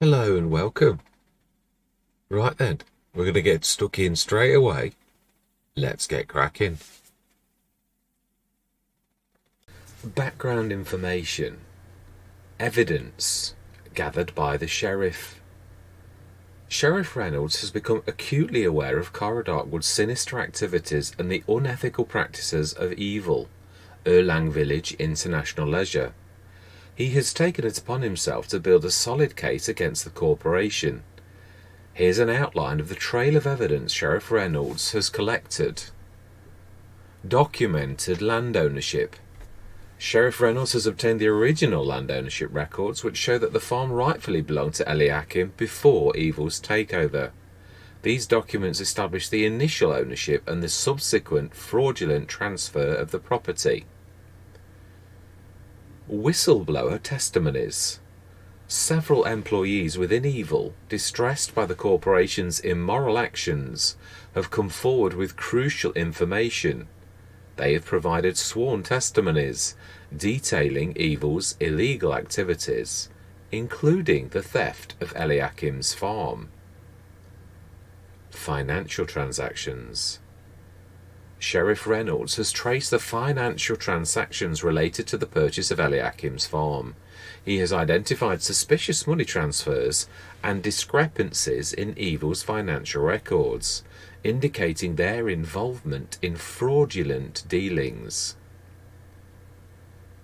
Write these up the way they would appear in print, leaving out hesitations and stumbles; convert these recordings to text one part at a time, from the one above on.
Hello and welcome. Right then, we're going to get stuck in straight away. Let's get cracking. Background information. Evidence gathered by the sheriff. Sheriff Reynolds has become acutely aware of Cara Darkwood's sinister activities and the unethical practices of evil. Erlang Village International Leisure. He has taken it upon himself to build a solid case against the corporation. Here's an outline of the trail of evidence Sheriff Reynolds has collected. Documented land ownership. Sheriff Reynolds has obtained the original land ownership records which show that the farm rightfully belonged to Eliakim before Evil's takeover. These documents establish the initial ownership and the subsequent fraudulent transfer of the property. Whistleblower testimonies. Several employees within Evil, distressed by the corporation's immoral actions, have come forward with crucial information. They have provided sworn testimonies detailing Evil's illegal activities, including the theft of Eliakim's farm. Financial transactions. Sheriff Reynolds has traced the financial transactions related to the purchase of Eliakim's farm. He has identified suspicious money transfers and discrepancies in Evil's financial records, indicating their involvement in fraudulent dealings.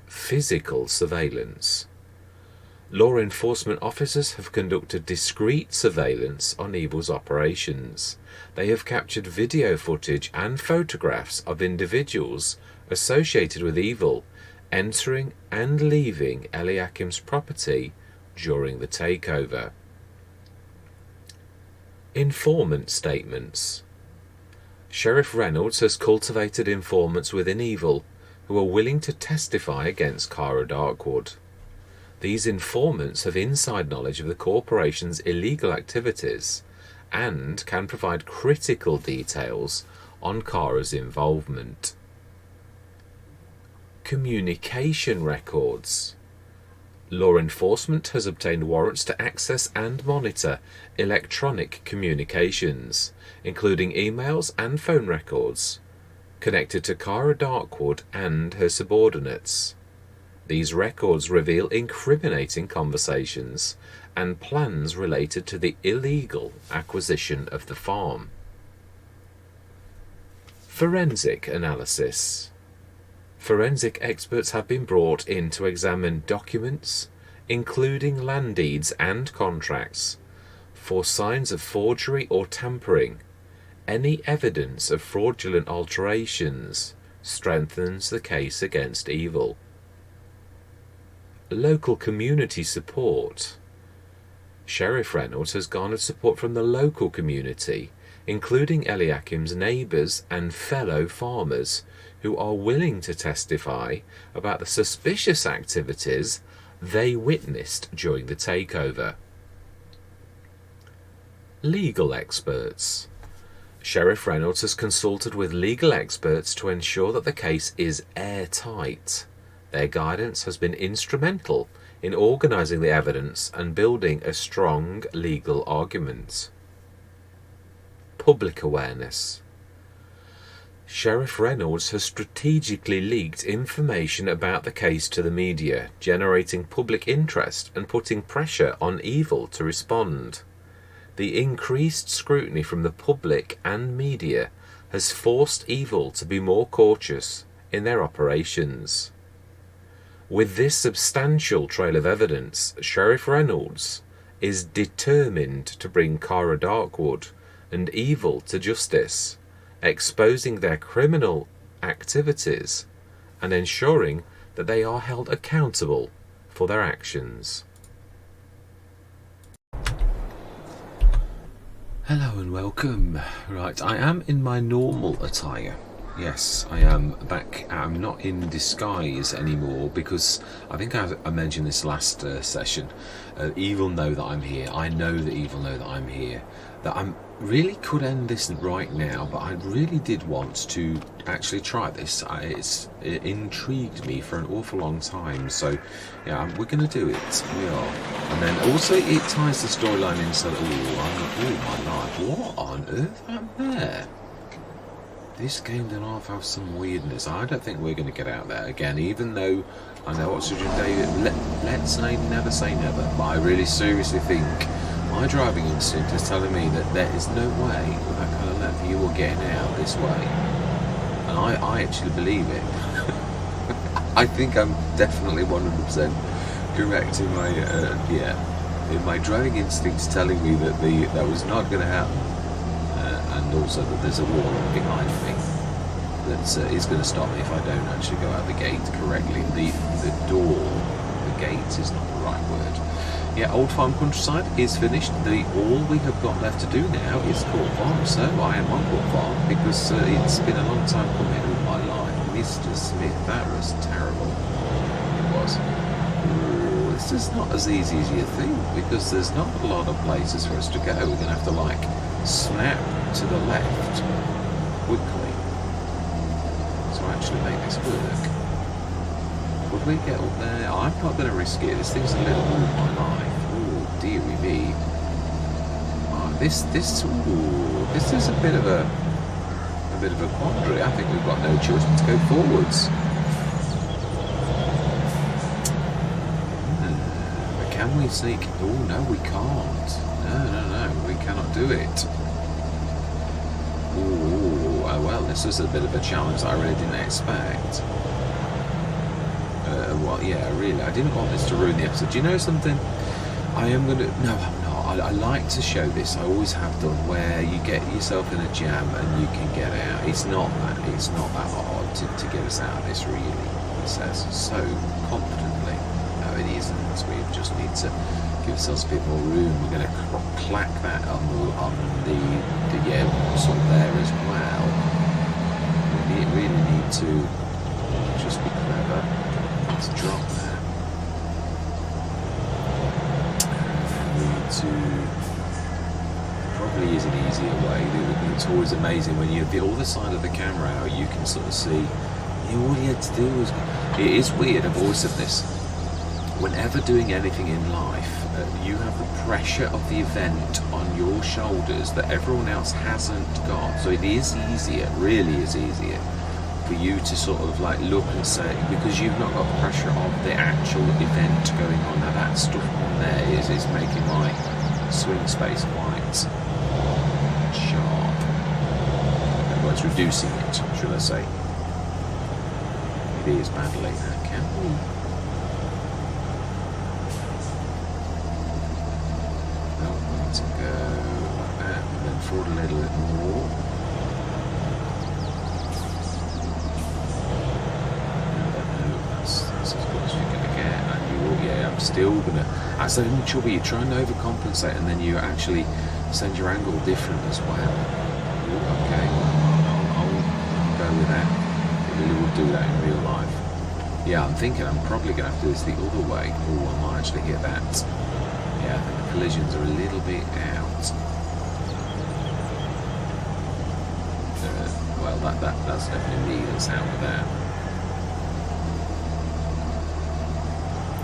Physical surveillance. Law enforcement officers have conducted discreet surveillance on Evil's operations. They have captured video footage and photographs of individuals associated with Evil entering and leaving Eliakim's property during the takeover. Informant statements. Sheriff Reynolds has cultivated informants within Evil who are willing to testify against Cara Darkwood. These informants have inside knowledge of the corporation's illegal activities and can provide critical details on Cara's involvement. Communication records. Law enforcement has obtained warrants to access and monitor electronic communications, including emails and phone records, connected to Cara Darkwood and her subordinates. These records reveal incriminating conversations and plans related to the illegal acquisition of the farm. Forensic analysis. Forensic experts have been brought in to examine documents, including land deeds and contracts, for signs of forgery or tampering. Any evidence of fraudulent alterations strengthens the case against Evil. Local community support. Sheriff Reynolds has garnered support from the local community, including Eliakim's neighbours and fellow farmers, who are willing to testify about the suspicious activities they witnessed during the takeover. Legal experts. Sheriff Reynolds has consulted with legal experts to ensure that the case is airtight. Their guidance has been instrumental in organising the evidence and building a strong legal argument. Public awareness. Sheriff Reynolds has strategically leaked information about the case to the media, generating public interest and putting pressure on Evil to respond. The increased scrutiny from the public and media has forced Evil to be more cautious in their operations. With this substantial trail of evidence, Sheriff Reynolds is determined to bring Cara Darkwood and Evil to justice, exposing their criminal activities and ensuring that they are held accountable for their actions. Hello and welcome. Right, I am in my normal attire. Yes, I am back. I'm not in disguise anymore because I think I mentioned this last session. Evil know that I'm here. I know that evil know that I'm here. That I really could end this right now, but I really did want to actually try this. It intrigued me for an awful long time. So, yeah, we're going to do it. We are. And then also it ties the storyline in. So, oh my life, what on earth happened there? This game did not have some weirdness. I don't think we're going to get out there again, even though I know what Surgeon David. Let's never say never. But I really seriously think my driving instinct is telling me that there is no way with that kind of left you are getting out this way, and I actually believe it. I think I'm definitely 100% correct in my in my driving instincts telling me that that was not going to happen. And also that there's a wall behind me that is going to stop me if I don't actually go out the gate correctly. The gate is not the right word. Yeah, Old Farm Countryside is finished. All we have got left to do now is Court Farm. So I am on Court Farm because it's been a long time coming in my life. Mr. Smith, that was terrible. It was. Ooh, it's just not as easy as you think because there's not a lot of places for us to go. We're going to have to snap to the left quickly to actually make this work. Would we get up there? I'm not going to risk it. This thing's a little more my life. Oh, dearie me. This is a bit of a quandary. I think we've got no choice but to go forwards. But can we sneak? Oh no, we can't. No, we cannot do it. Ooh, well, this is a bit of a challenge that I really didn't expect. Well, yeah, really, I didn't want this to ruin the episode. Do you know something? No, I'm not. I like to show this, I always have done, where you get yourself in a jam and you can get out. It's not that hard to get us out of this, really, he says so confidently. No, it isn't. We just need to give ourselves a bit more room. We're going to clack that on the sort of there as well. We really need to just be clever. Let's drop that. We need to probably is an easier way. It's always amazing when you have the other side of the camera how you can sort of see. All you had to do was. It is weird. I've always said this. Whenever doing anything in life, you have the pressure of the event on your shoulders that everyone else hasn't got. So it is easier, really is easier, for you to sort of look and say, because you've not got the pressure of the actual event going on. Now that stuff on there is making my swing space quite sharp. Well, it's reducing it, should I say. It is badly. Can we? To go like that and then forward a little bit more. That's as good as you're going to get. And I'm still going to. That's the only trouble. You try and overcompensate and then you actually send your angle different as well. Okay, I'll go with that. It really will do that in real life. Yeah, I'm thinking I'm probably going to have to do this the other way. Oh, I might actually hit that. Yeah, I think the collisions are a little bit out. Well, that's definitely me that's out with that.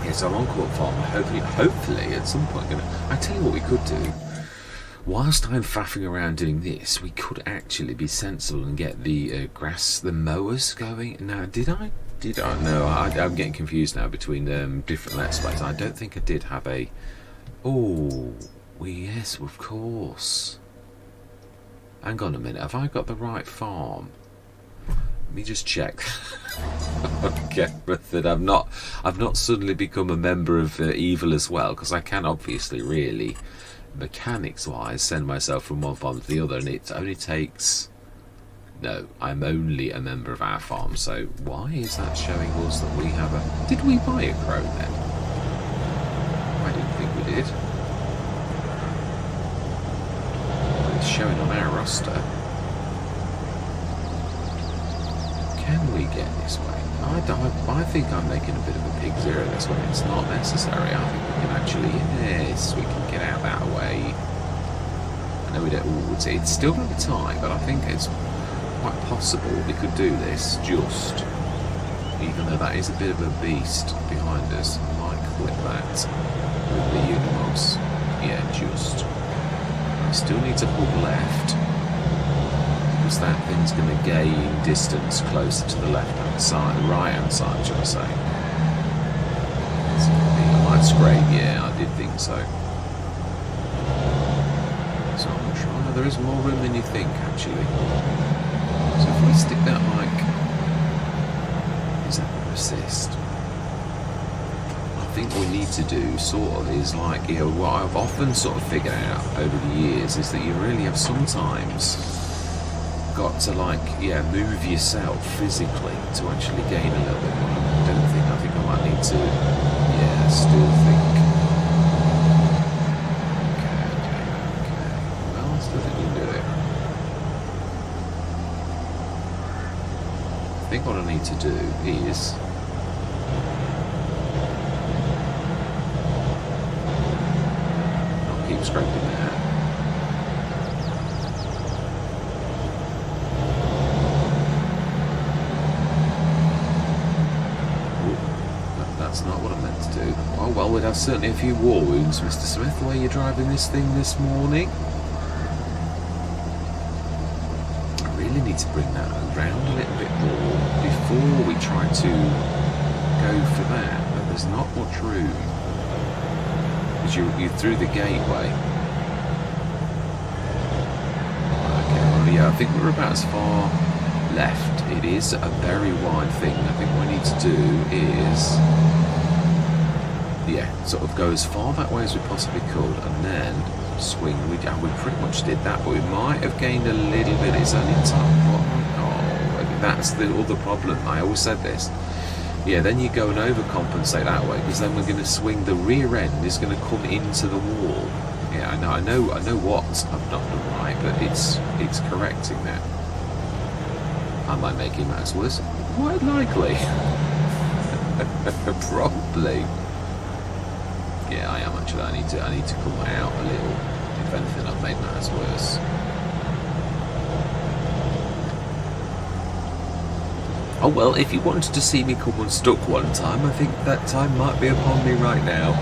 Yeah, so I'm on Court Farm. Hopefully, at some point, I tell you what we could do. Whilst I'm faffing around doing this, we could actually be sensible and get the the mowers going. Now, did I? No, I'm getting confused now between different Let's Plays. I don't think I did have a. Oh, yes, of course. Hang on a minute, have I got the right farm? Let me just check. Okay, but that I've not suddenly become a member of evil as well, because I can obviously really, mechanics-wise, send myself from one farm to the other, and it only takes. No, I'm only a member of our farm. So why is that showing us that we have a? Did we buy a crow then? I didn't think we did. Well, it's showing on our roster. can we get this way? I think I'm making a bit of a pig's ear of this one. It's not necessary. I think we can actually, yes, we can get out that way. I know we don't, it's still going to be tight, but I think it's quite possible we could do this just, even though that is a bit of a beast behind us. I might clip that with the Unimogs. Yeah, just. I still need to pull left, because that thing's going to gain distance closer to the left-hand side, the right-hand side, should I say. I might scrape, yeah, I did think so. So I'm not sure, there is more room than you think, actually. So if we stick that like, is that going to assist? I think what we need to do sort of is like, you know, what I've often sort of figured out over the years is that you really have sometimes got to like, yeah, move yourself physically to actually gain a little bit more. I think I might need to, yeah, still think. Okay. Well, I still think we can do it. I think what I need to do is not keep scraping that. That's not what I meant to do. Oh well, we'd have certainly a few war wounds, Mr. Smith, the way you're driving this thing this morning. I really need to bring that around a little bit more before we try to go for that. But there's not much room, because you're through the gateway. Okay, well, yeah, I think we're about as far left. It is a very wide thing. I think what we need to do is, yeah, sort of go as far that way as we possibly could, and then swing. We pretty much did that, but we might have gained a little bit. It's only top. Oh, that's the other problem. I always said this. Yeah, then you go and overcompensate that way, because then we're going to swing. The rear end is going to come into the wall. Yeah, I know what I've not done right, but it's correcting that. I might make him matters worse. Quite likely. Probably. Yeah, I am actually. I need to come out a little. If anything, I've made matters worse. Oh well, if you wanted to see me come unstuck one time, I think that time might be upon me right now.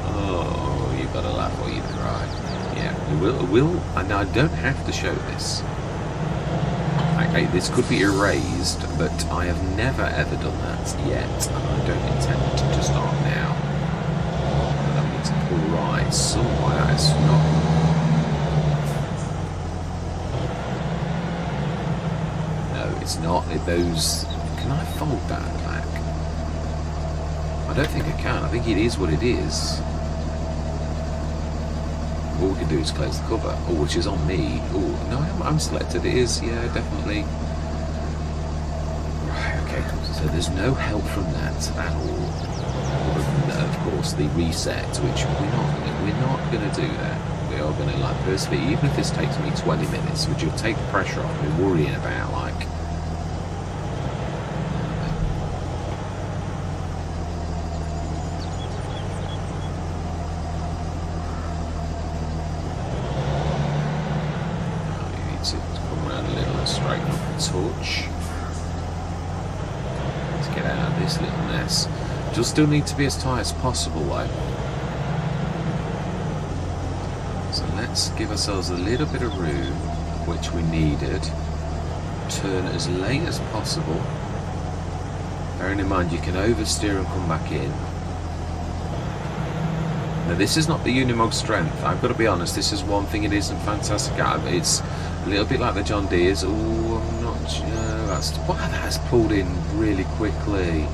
Oh, you've got to laugh or you cry. Yeah, will, and I don't have to show this. This could be erased, but I have never ever done that yet, and I don't intend to start now. And I need to pull right somewhere. It's not. No, it's not. Those. Can I fold that back? I don't think I can. I think it is what it is. All we can do is close the cover, which is on me. Oh no, I'm selected. It is, yeah, definitely. Right, okay. So there's no help from that at all. Other than, of course, the reset, which we're not going to do that. We are going to like persevere, even if this takes me 20 minutes, which will take the pressure off me worrying about like. Touch. Let's get out of this little mess. Just still need to be as tight as possible though. So let's give ourselves a little bit of room, which we needed. Turn as late as possible. Bearing in mind you can oversteer and come back in. Now this is not the Unimog strength. I've got to be honest, this is one thing it isn't fantastic at. It's a little bit like the John Deere's. Oh, I'm not sure. That's pulled in really quickly.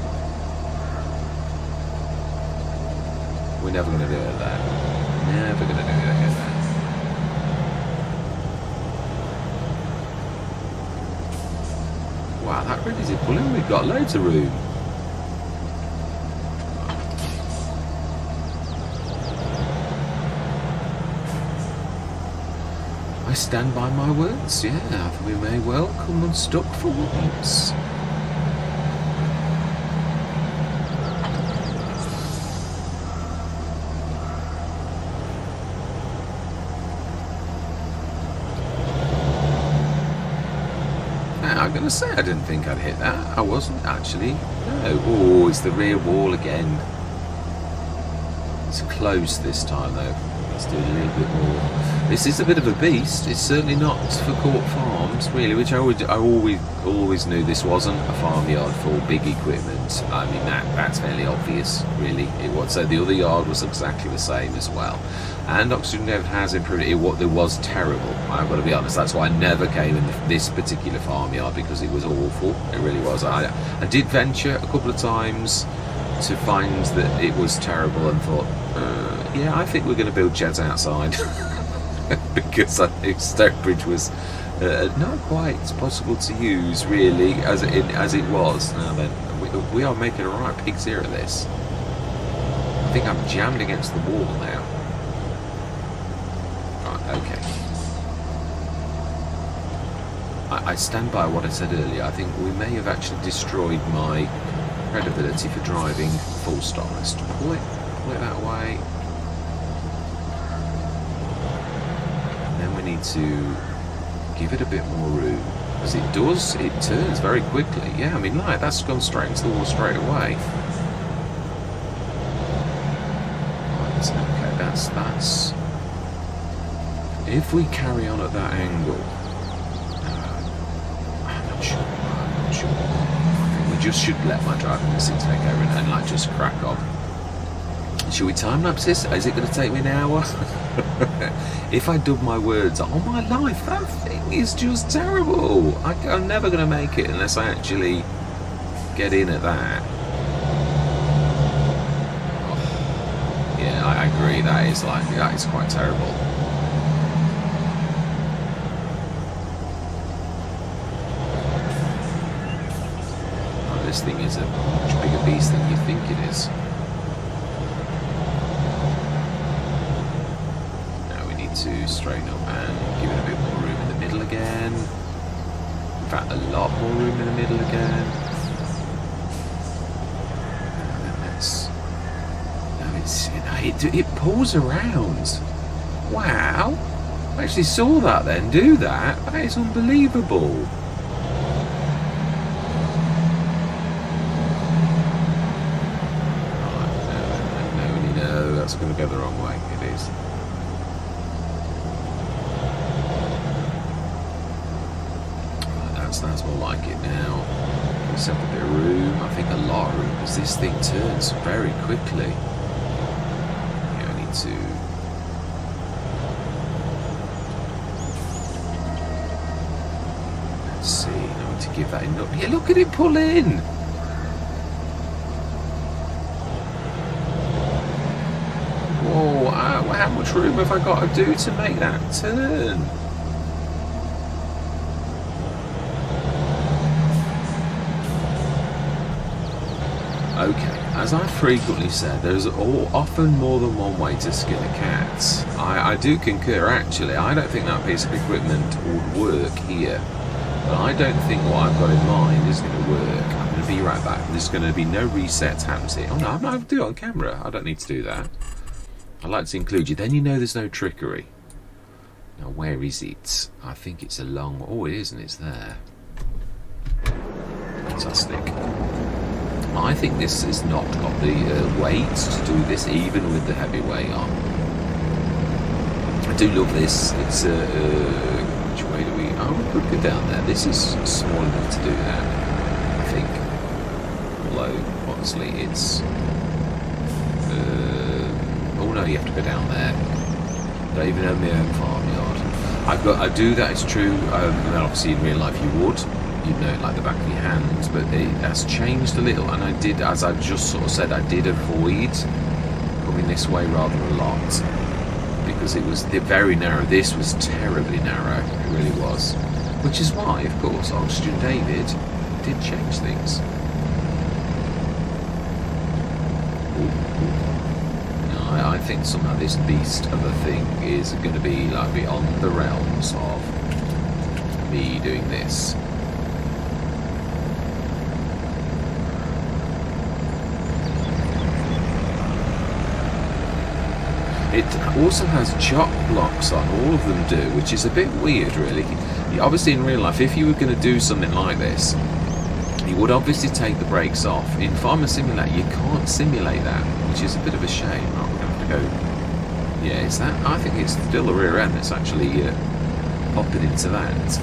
We're never going to do it that. Never going to do it like that. Wow, that really did pull in. We've got loads of room. I I stand by my words, yeah. We may well come unstuck for once. I'm going to say I didn't think I'd hit that. I wasn't actually. No. Oh, it's the rear wall again. It's close this time though. Let's do a little bit more. This is a bit of a beast. It's certainly not for Court Farms, really, which I always knew this wasn't a farmyard for big equipment. I mean, that's fairly obvious, really. It was. So the other yard was exactly the same as well. And oxygen level has improved. It was terrible. I've got to be honest. That's why I never came in this particular farmyard, because it was awful. It really was. I did venture a couple of times to find that it was terrible, and thought, yeah, I think we're going to build sheds outside. Because I think Stonebridge was not quite possible to use, really, as it was. Now then, we are making a right pig's ear of this. I think I'm jammed against the wall now. Right, okay. I stand by what I said earlier. I think we may have actually destroyed my credibility for driving full stop. Let's pull it that way. We need to give it a bit more room, because it turns very quickly. Yeah, I mean, like, that's gone straight into the wall straight away. Right, okay, that's if we carry on at that angle, I'm not sure. I think we just should let my driving instinct take over and like just crack on. Should we time lapse this? Is it going to take me an hour? If I dub my words, oh my life, that thing is just terrible. I'm never going to make it unless I actually get in at that. Oh, yeah, I agree. That is quite terrible. Oh, this thing is a much bigger beast than you think it is. To straighten up and give it a bit more room in the middle again. In fact, a lot more room in the middle again. And it pulls around. Wow! I actually saw that then do that. That is unbelievable. No, that's going to go the wrong way. It is. That's more like it now. Let's have a bit of room. I think a lot of room, because this thing turns very quickly. Yeah, I need to. Let's see. I need to give that enough. Yeah, look at it pull in. Whoa! How much room have I got to do to make that turn? Okay, as I frequently said, there's often more than one way to skin a cat. I do concur, actually. I don't think that piece of equipment would work here. But I don't think what I've got in mind is going to work. I'm going to be right back. There's going to be no reset happens here. Oh no, I'm not going to do it on camera. I don't need to do that. I'd like to include you. Then you know there's no trickery. Now, where is it? I think it's along... Oh, it is, and it's there. Fantastic. I think this has not got the weight to do this, even with the heavy weight on. I do love this. It's which way do we? Oh, we could go down there. This is small enough to do that, I think. Although, honestly, it's. Oh no, you have to go down there. Don't even own my own farmyard. I do that. It's true. And obviously, in real life, you would. You'd know it like the back of your hand, but it has changed a little, and I did, as I just sort of said, I did avoid coming this way rather a lot, because it was very narrow. This was terribly narrow, it really was, which is why, of course, Oxygen David did change things. No, I think somehow this beast of a thing is going to be like beyond the realms of me doing this. It also has chock blocks on, all of them do, which is a bit weird really. Obviously in real life, if you were going to do something like this, you would obviously take the brakes off. In Farmer Simulator you can't simulate that, which is a bit of a shame. Right, we're going to have to go, yeah, it's that, I think it's still the rear end that's actually popping into that.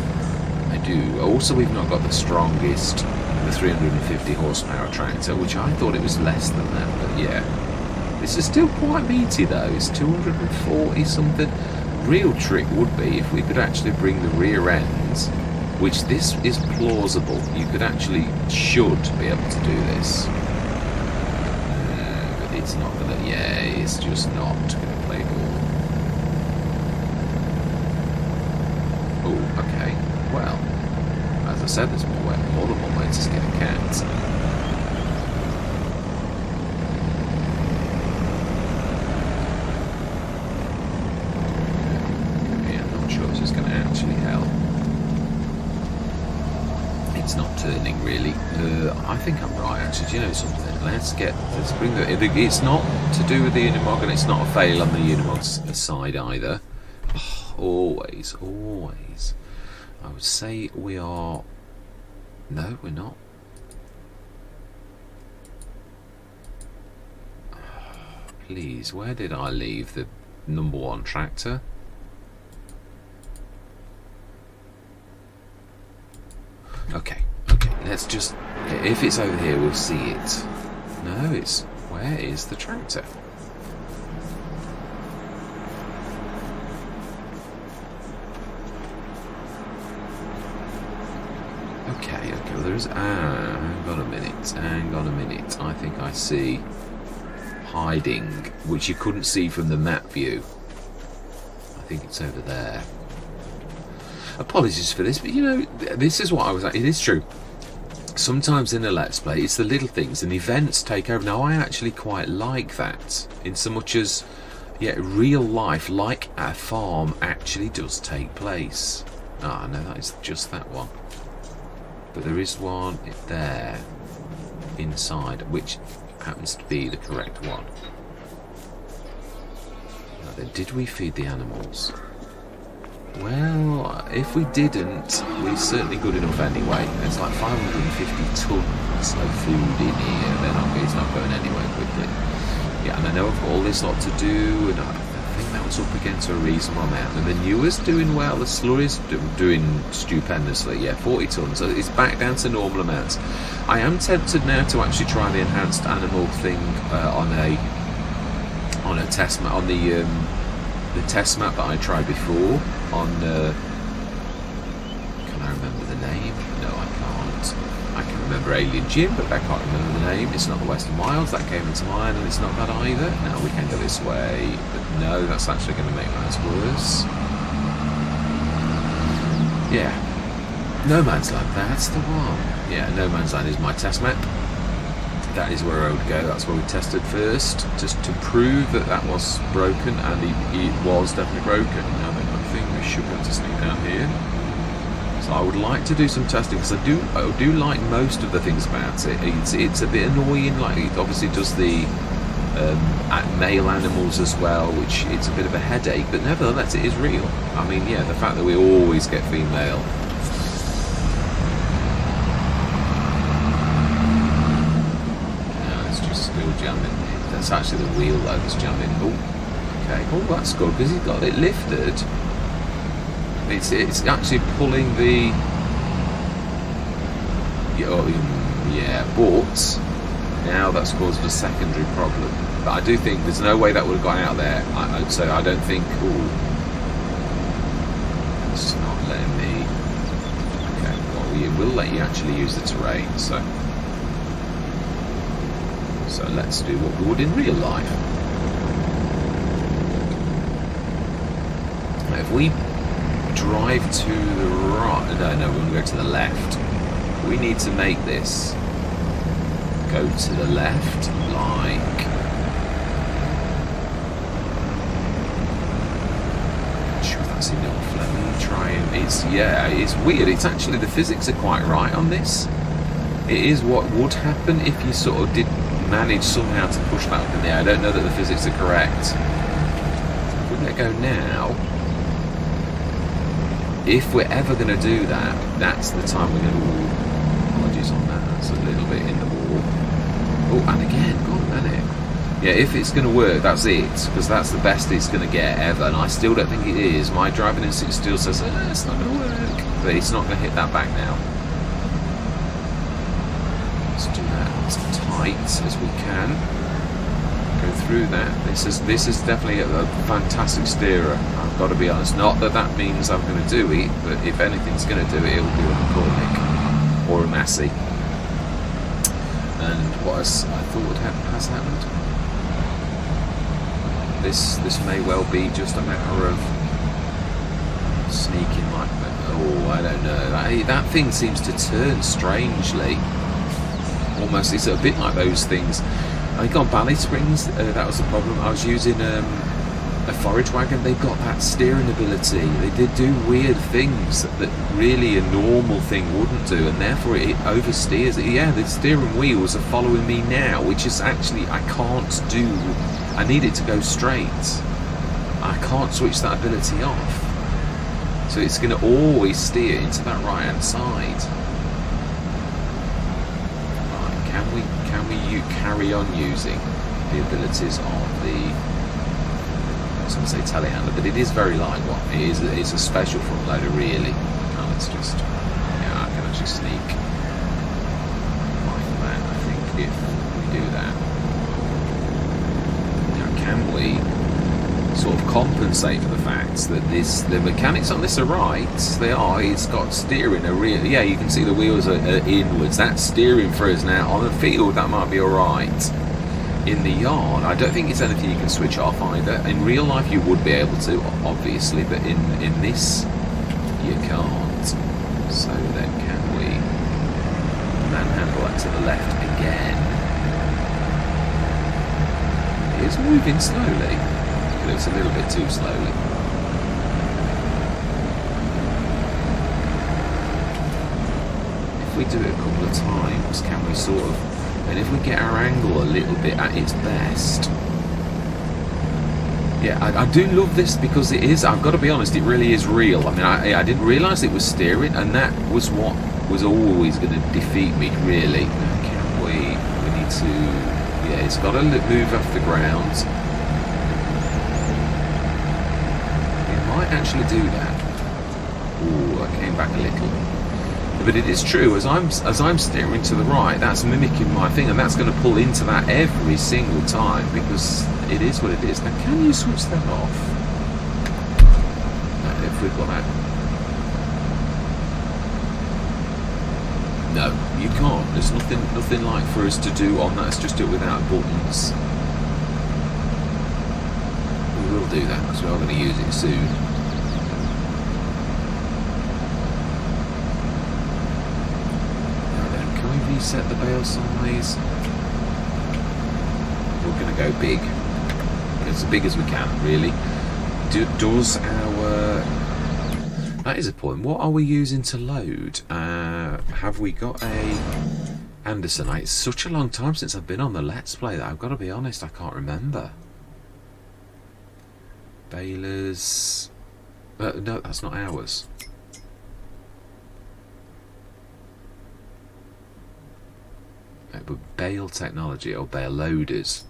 I do. Also, we've not got the strongest, the 350 horsepower tractor, which I thought it was less than that, but yeah. This is still quite meaty though, it's 240 something. Real trick would be if we could actually bring the rear ends, which this is plausible, you could actually, should be able to do this. But it's not gonna, yeah, it's just not gonna play ball. Oh, okay, well, as I said, there's more than one way to skin a cat. Turning really. I think I'm right actually. Do you know something? Let's bring it's not to do with the Unimog, and it's not a fail on the Unimog's side either. Oh, always. I would say we are. No, we're not. Please, where did I leave the #1 tractor? Okay. Let's just, if it's over here we'll see it. No, it's, where is the tractor? Okay, well there is, hang on a minute, I think I see hiding, which you couldn't see from the map view. I think it's over there. Apologies for this, but you know, this is what I was like, it is true. Sometimes in a Let's Play, it's the little things and events take over. Now, I actually quite like that, in so much as, yeah, real life, like a farm, actually does take place. Ah, no, that is just that one. But there is one there, inside, which happens to be the correct one. Now then, did we feed the animals? Well, if we didn't, we're certainly good enough anyway. It's like 550 tons of food in here. It's not going anywhere quickly. Yeah, and I know I've got all this lot to do, and I think that was up against a reasonable amount. And the Newer's doing well, the Slurry's doing stupendously. Yeah, 40 tons. So it's back down to normal amounts. I am tempted now to actually try the enhanced animal thing on a test map, on the test map that I tried before on can I remember the name? No, I can't. I can remember Alien Jim, but I can't remember the name. It's not the Western Wilds, that came into mind, and it's not that either. No, we can go this way, but no, that's actually going to make matters worse. Yeah, No Man's Land, that's the one. Yeah, No Man's Land is my test map. That is where I would go. That's where we tested first, just to prove that that was broken, and it was definitely broken. Now then, I think we should be able to sneak down here. So I would like to do some testing, because I do like most of the things about it. It's a bit annoying, like it obviously does the male animals as well, which it's a bit of a headache, but nevertheless it is real. I mean, yeah, the fact that we always get female. Jamming. That's actually the wheel though that's jamming. Oh, okay. Oh, that's good because he's got it lifted. It's actually pulling the. Yeah, but now that's caused a secondary problem. But I do think there's no way that would have gone out there. So I don't think. Oh, it's not letting me. Okay, well, we will let you actually use the terrain. So let's do what we would in real life. Now if we drive to the right, no, we want to go to the left. We need to make this go to the left, like that's enough. Let me try and it's weird. It's actually, the physics are quite right on this. It is what would happen if you sort of did manage somehow to push that up in the air. I don't know that the physics are correct. If we let go now, if we're ever going to do that, that's the time we're going to... Apologies on that, that's a little bit in the wall. Oh, and again, God, man, yeah, if it's going to work, that's it, because that's the best it's going to get ever, and I still don't think it is. My driving instinct still says, it's not going to work, but it's not going to hit that back now. Let's do that as tight as we can. Go through that. This is definitely a fantastic steerer. I've got to be honest. Not that that means I'm going to do it, but if anything's going to do it, it'll be a McCormick or a Massey. And what I thought has happened. This may well be just a matter of sneaking like that. Oh, I don't know. That thing seems to turn strangely. Almost, it's a bit like those things. I think on Bally Springs, that was the problem. I was using a forage wagon. They've got that steering ability. They did do weird things that really a normal thing wouldn't do, and therefore it oversteers. Yeah, the steering wheels are following me now, which is actually, I can't do. I need it to go straight. I can't switch that ability off. So it's going to always steer into that right hand side. Right, can we carry on using the abilities of the, I was going to say telehandler, but it is very light one. It's a special front loader, really. Now let's just, yeah, I can actually sneak like that, I think, if we do that. Can we sort of compensate for the fact that the mechanics on this are right? They are. It's got steering. Yeah, you can see the wheels are inwards. That's steering for us now. On the field, that might be all right. In the yard, I don't think it's anything you can switch off either. In real life, you would be able to, obviously, but in this, you can't. So then, can we manhandle that to the left again? It's moving slowly. It looks a little bit too slowly. If we do it a couple of times, can we sort of... And if we get our angle a little bit at its best... Yeah, I do love this because it is, I've got to be honest, it really is real. I mean, I didn't realise it was steering, and that was what was always going to defeat me, really. Can we need to... Yeah, it's got to move off the ground. It might actually do that. Ooh, I came back a little. But it is true, as I'm steering to the right, that's mimicking my thing, and that's going to pull into that every single time, because it is what it is. Now, can you switch that off? No, if we've got that... No, you can't. There's nothing like for us to do on that. Let's just do it without buttons. We will do that because we are going to use it soon. Now then, can we reset the bale size? We're going to go big. As big as we can, really. Does our... That is a point. What are we using to load? Have we got a Anderson? It's such a long time since I've been on the Let's Play that I've got to be honest, I can't remember. Balers... no, that's not ours. But bale technology or bale loaders.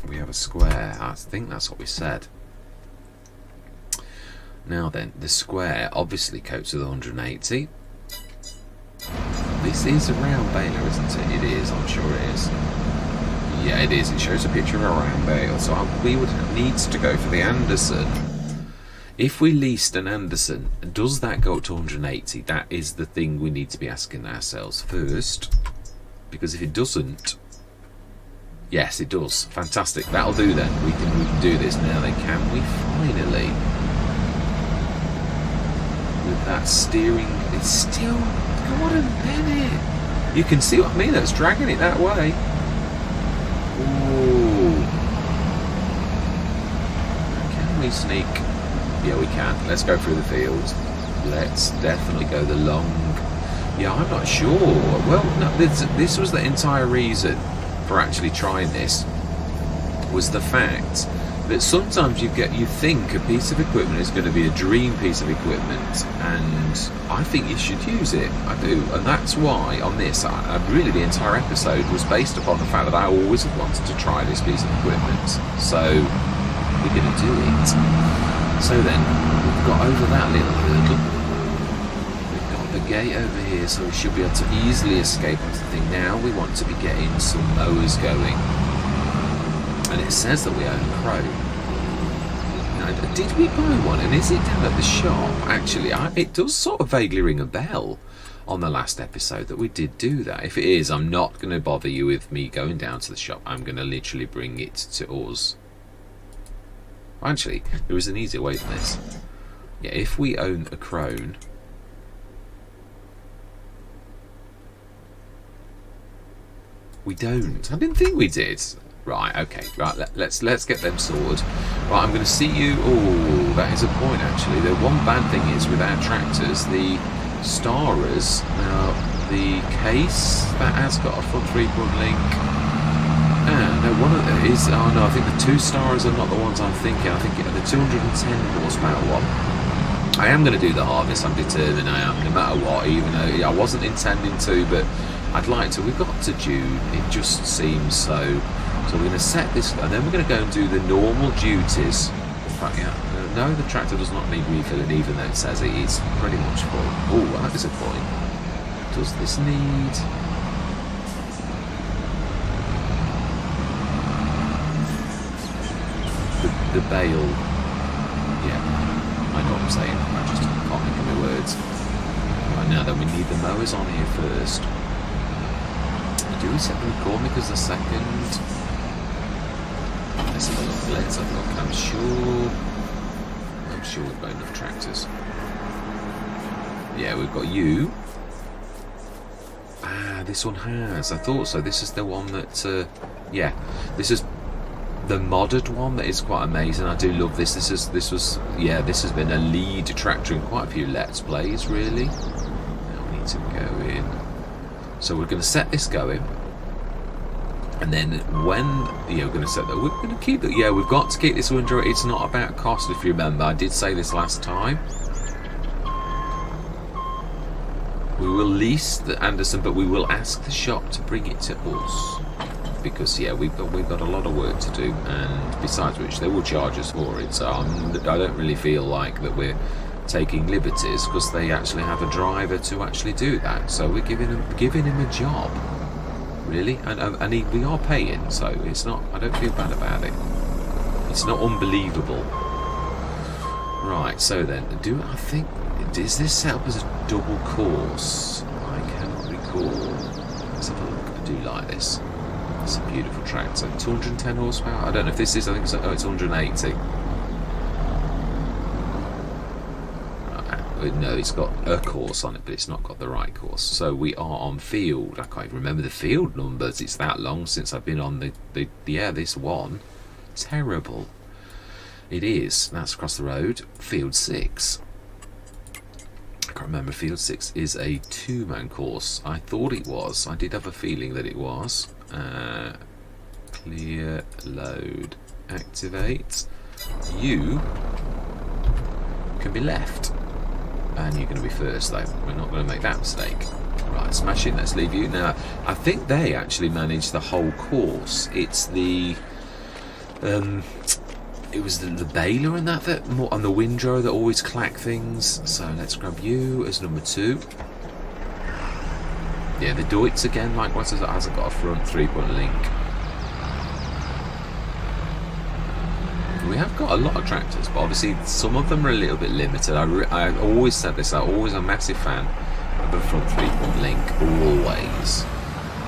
We have a square. I think that's what we said. Now then, the square obviously copes with 180. This is a round baler, isn't it? It is, I'm sure it is. Yeah, it is. It shows a picture of a round bale. So we would need to go for the Anderson. If we leased an Anderson, does that go up to 180? That is the thing we need to be asking ourselves first. Because if it doesn't... Yes, it does. Fantastic. That'll do then. We can do this now then. Can we finally... With that steering, it's still, God a minute. You can see what I mean, that's dragging it that way. Ooh. Can we sneak? Yeah, we can. Let's go through the fields. Let's definitely go the long. Yeah, I'm not sure. Well, no, this was the entire reason for actually trying this, was the fact that sometimes you think a piece of equipment is going to be a dream piece of equipment, and I think you should use it. I do, and that's why on this, really the entire episode was based upon the fact that I always have wanted to try this piece of equipment. So we're going to do it. So then we've got over that little hurdle. We've got the gate over here, so we should be able to easily escape onto the thing. Now we want to be getting some mowers going. And it says that we own a crow. Now, did we buy one? And is it down at the shop? Actually, it does sort of vaguely ring a bell on the last episode that we did do that. If it is, I'm not going to bother you with me going down to the shop. I'm going to literally bring it to us. Actually, there is an easier way than this. Yeah, if we own a crone... We don't. I didn't think we did. Right, okay, right, let's get them sorted. Right, I'm going to see you... Oh, that is a point, actually. The one bad thing is, with our tractors, the starers... Now, the case, that has got a front three-point link. No, one of them is... Oh, no, I think the two starers are not the ones I'm thinking. I think the 210 horsepower one. I am going to do the harvest, I'm determined I am, no matter what, even though I wasn't intending to, but I'd like to. We've got to June, it just seems so... So we're going to set this, and then we're going to go and do the normal duties. In fact, yeah, no, the tractor does not need refilling, even though it says it is pretty much full. Oh, that is a point. Does this need... The bale? Yeah, I know what I'm saying. I just can't think of my words. Right, now then, we need the mowers on here first. Do we set the record because the second... Let's have a look, let's have a look. I'm sure we've got enough tractors. Yeah, we've got you. Ah, this one has. I thought so. This is the one that, yeah, this is the modded one that is quite amazing. I do love this. This has been a lead tractor in quite a few Let's Plays, really. Now we need to go in. So we're going to set this going. And then when, yeah, we're going to set that, we're going to keep it, yeah, we've got to keep this window. It's not about cost, if you remember. I did say this last time. We will lease the Anderson, but we will ask the shop to bring it to us. Because, yeah, we've got a lot of work to do, and besides which, they will charge us for it. So I don't really feel like that we're taking liberties, because they actually have a driver to actually do that. So we're giving him a job. Really, and we are paying, so it's not. I don't feel bad about it. It's not unbelievable. Right, so then, I think is this set up as a double course? I cannot recall. Let's have a look. I do like this. It's a beautiful tractor. 210 horsepower. I don't know if this is. I think it's 180. No, it's got a course on it, but it's not got the right course. So we are on field. I can't even remember the field numbers. It's that long since I've been on this one. Terrible. It is. That's across the road. Field 6. I can't remember. Field 6 is a 2-man course. I thought it was. I did have a feeling that it was. Clear, load, activate. You can be left. And you're going to be first, though. We're not going to make that mistake. Right, smash it. Let's leave you. Now, I think they actually manage the whole course. It's the... it was the baler and that and the windrow that always clack things. So let's grab you as number 2. Yeah, the Deutz again, likewise, hasn't got a front 3-point link. We have got a lot of tractors, but obviously some of them are a little bit limited. I always said this, I'm always a massive fan of the front 3-point link, always.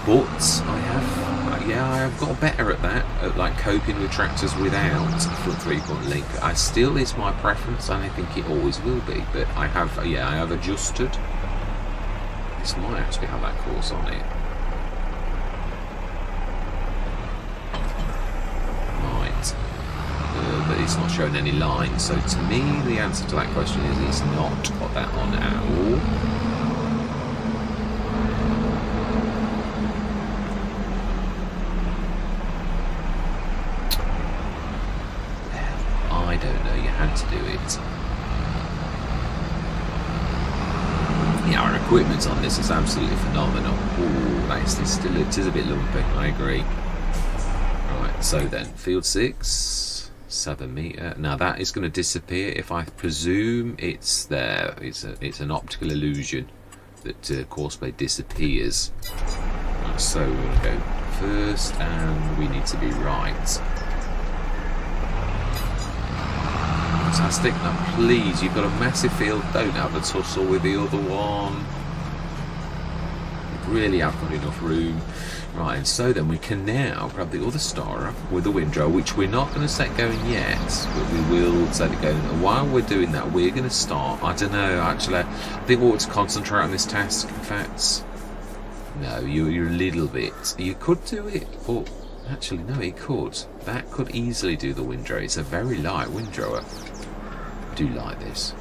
But I have got better at that, at like coping with tractors without front 3-point link. I still is my preference, and I think it always will be. But I have adjusted. This might actually have that course on it. But it's not showing any lines. So to me, the answer to that question is it's not got that on at all. I don't know, you had to do it. Yeah, our equipment on this is absolutely phenomenal. Ooh, it is a bit lumpy, I agree. Right, so then, field 6, 7 metre. Now that is going to disappear if I presume it's there. It's an optical illusion that Courseplay disappears. Right, so we're going to go first, and we need to be right. Fantastic. Now please, you've got a massive field, don't have a tussle with the other one. You really have got enough room. Right, and so then we can now grab the other star with the windrow, which we're not going to set going yet, but we will set it going. And while we're doing that, we're going to start, I don't know, actually, I think we ought to concentrate on this task, in fact. No, you're a little bit, you could do it, but actually, no, it could. That could easily do the windrow. It's a very light windrower. I do like this.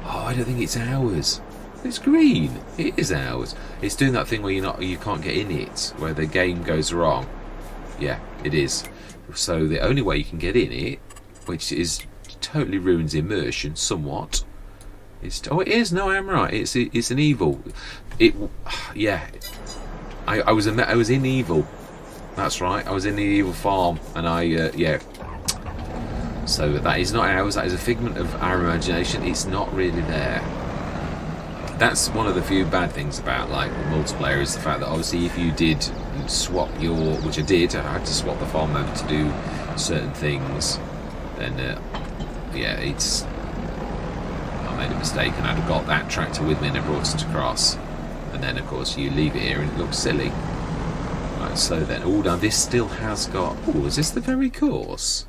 Oh, I don't think it's ours. It's green. It is ours. It's doing that thing where you can't get in it, where the game goes wrong. Yeah, it is. So the only way you can get in it, which is totally ruins immersion somewhat, is it is. No, I am right. It's an evil. Yeah. I was in evil. That's right. I was in the evil farm, and yeah. So that is not ours. That is a figment of our imagination. It's not really there. That's one of the few bad things about like multiplayer, is the fact that obviously if you did swap which I did, I had to swap the farm over to do certain things, then yeah, I made a mistake and I'd have got that tractor with me and it brought it across, and then of course you leave it here and it looks silly. Right, so then, now this still has got, is this the very course?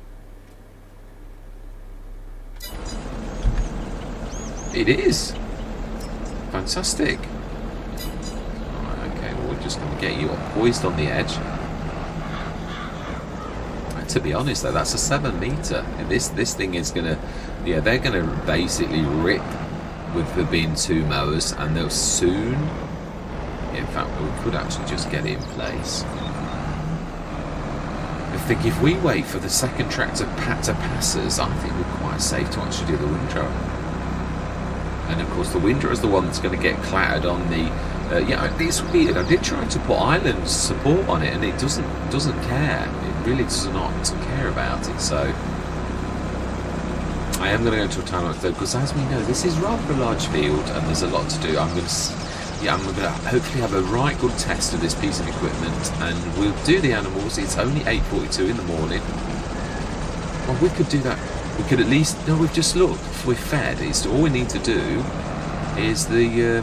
It is. Fantastic. Right, okay, well we're just going to get you poised on the edge. And to be honest though, that's a 7 metre. This thing is going to, yeah, they're going to basically rip with the bin 2 mowers, and they'll soon, in fact we could actually just get it in place. I think if we wait for the second tractor to pass us, I think we're quite safe to actually do the windrow. And of course the windrow is the one that's going to get clattered on the yeah, it's weird. I did try to put island support on it and it doesn't care. It really does not care about it. So I am going to go into a timeout though, because as we know, this is rather a large field and there's a lot to do. I'm going to hopefully have a right good test of this piece of equipment, and we'll do the animals. It's only 8:42 in the morning. Well, we could do that. We could at least, no, we've just looked, we're fed. It's all we need to do is the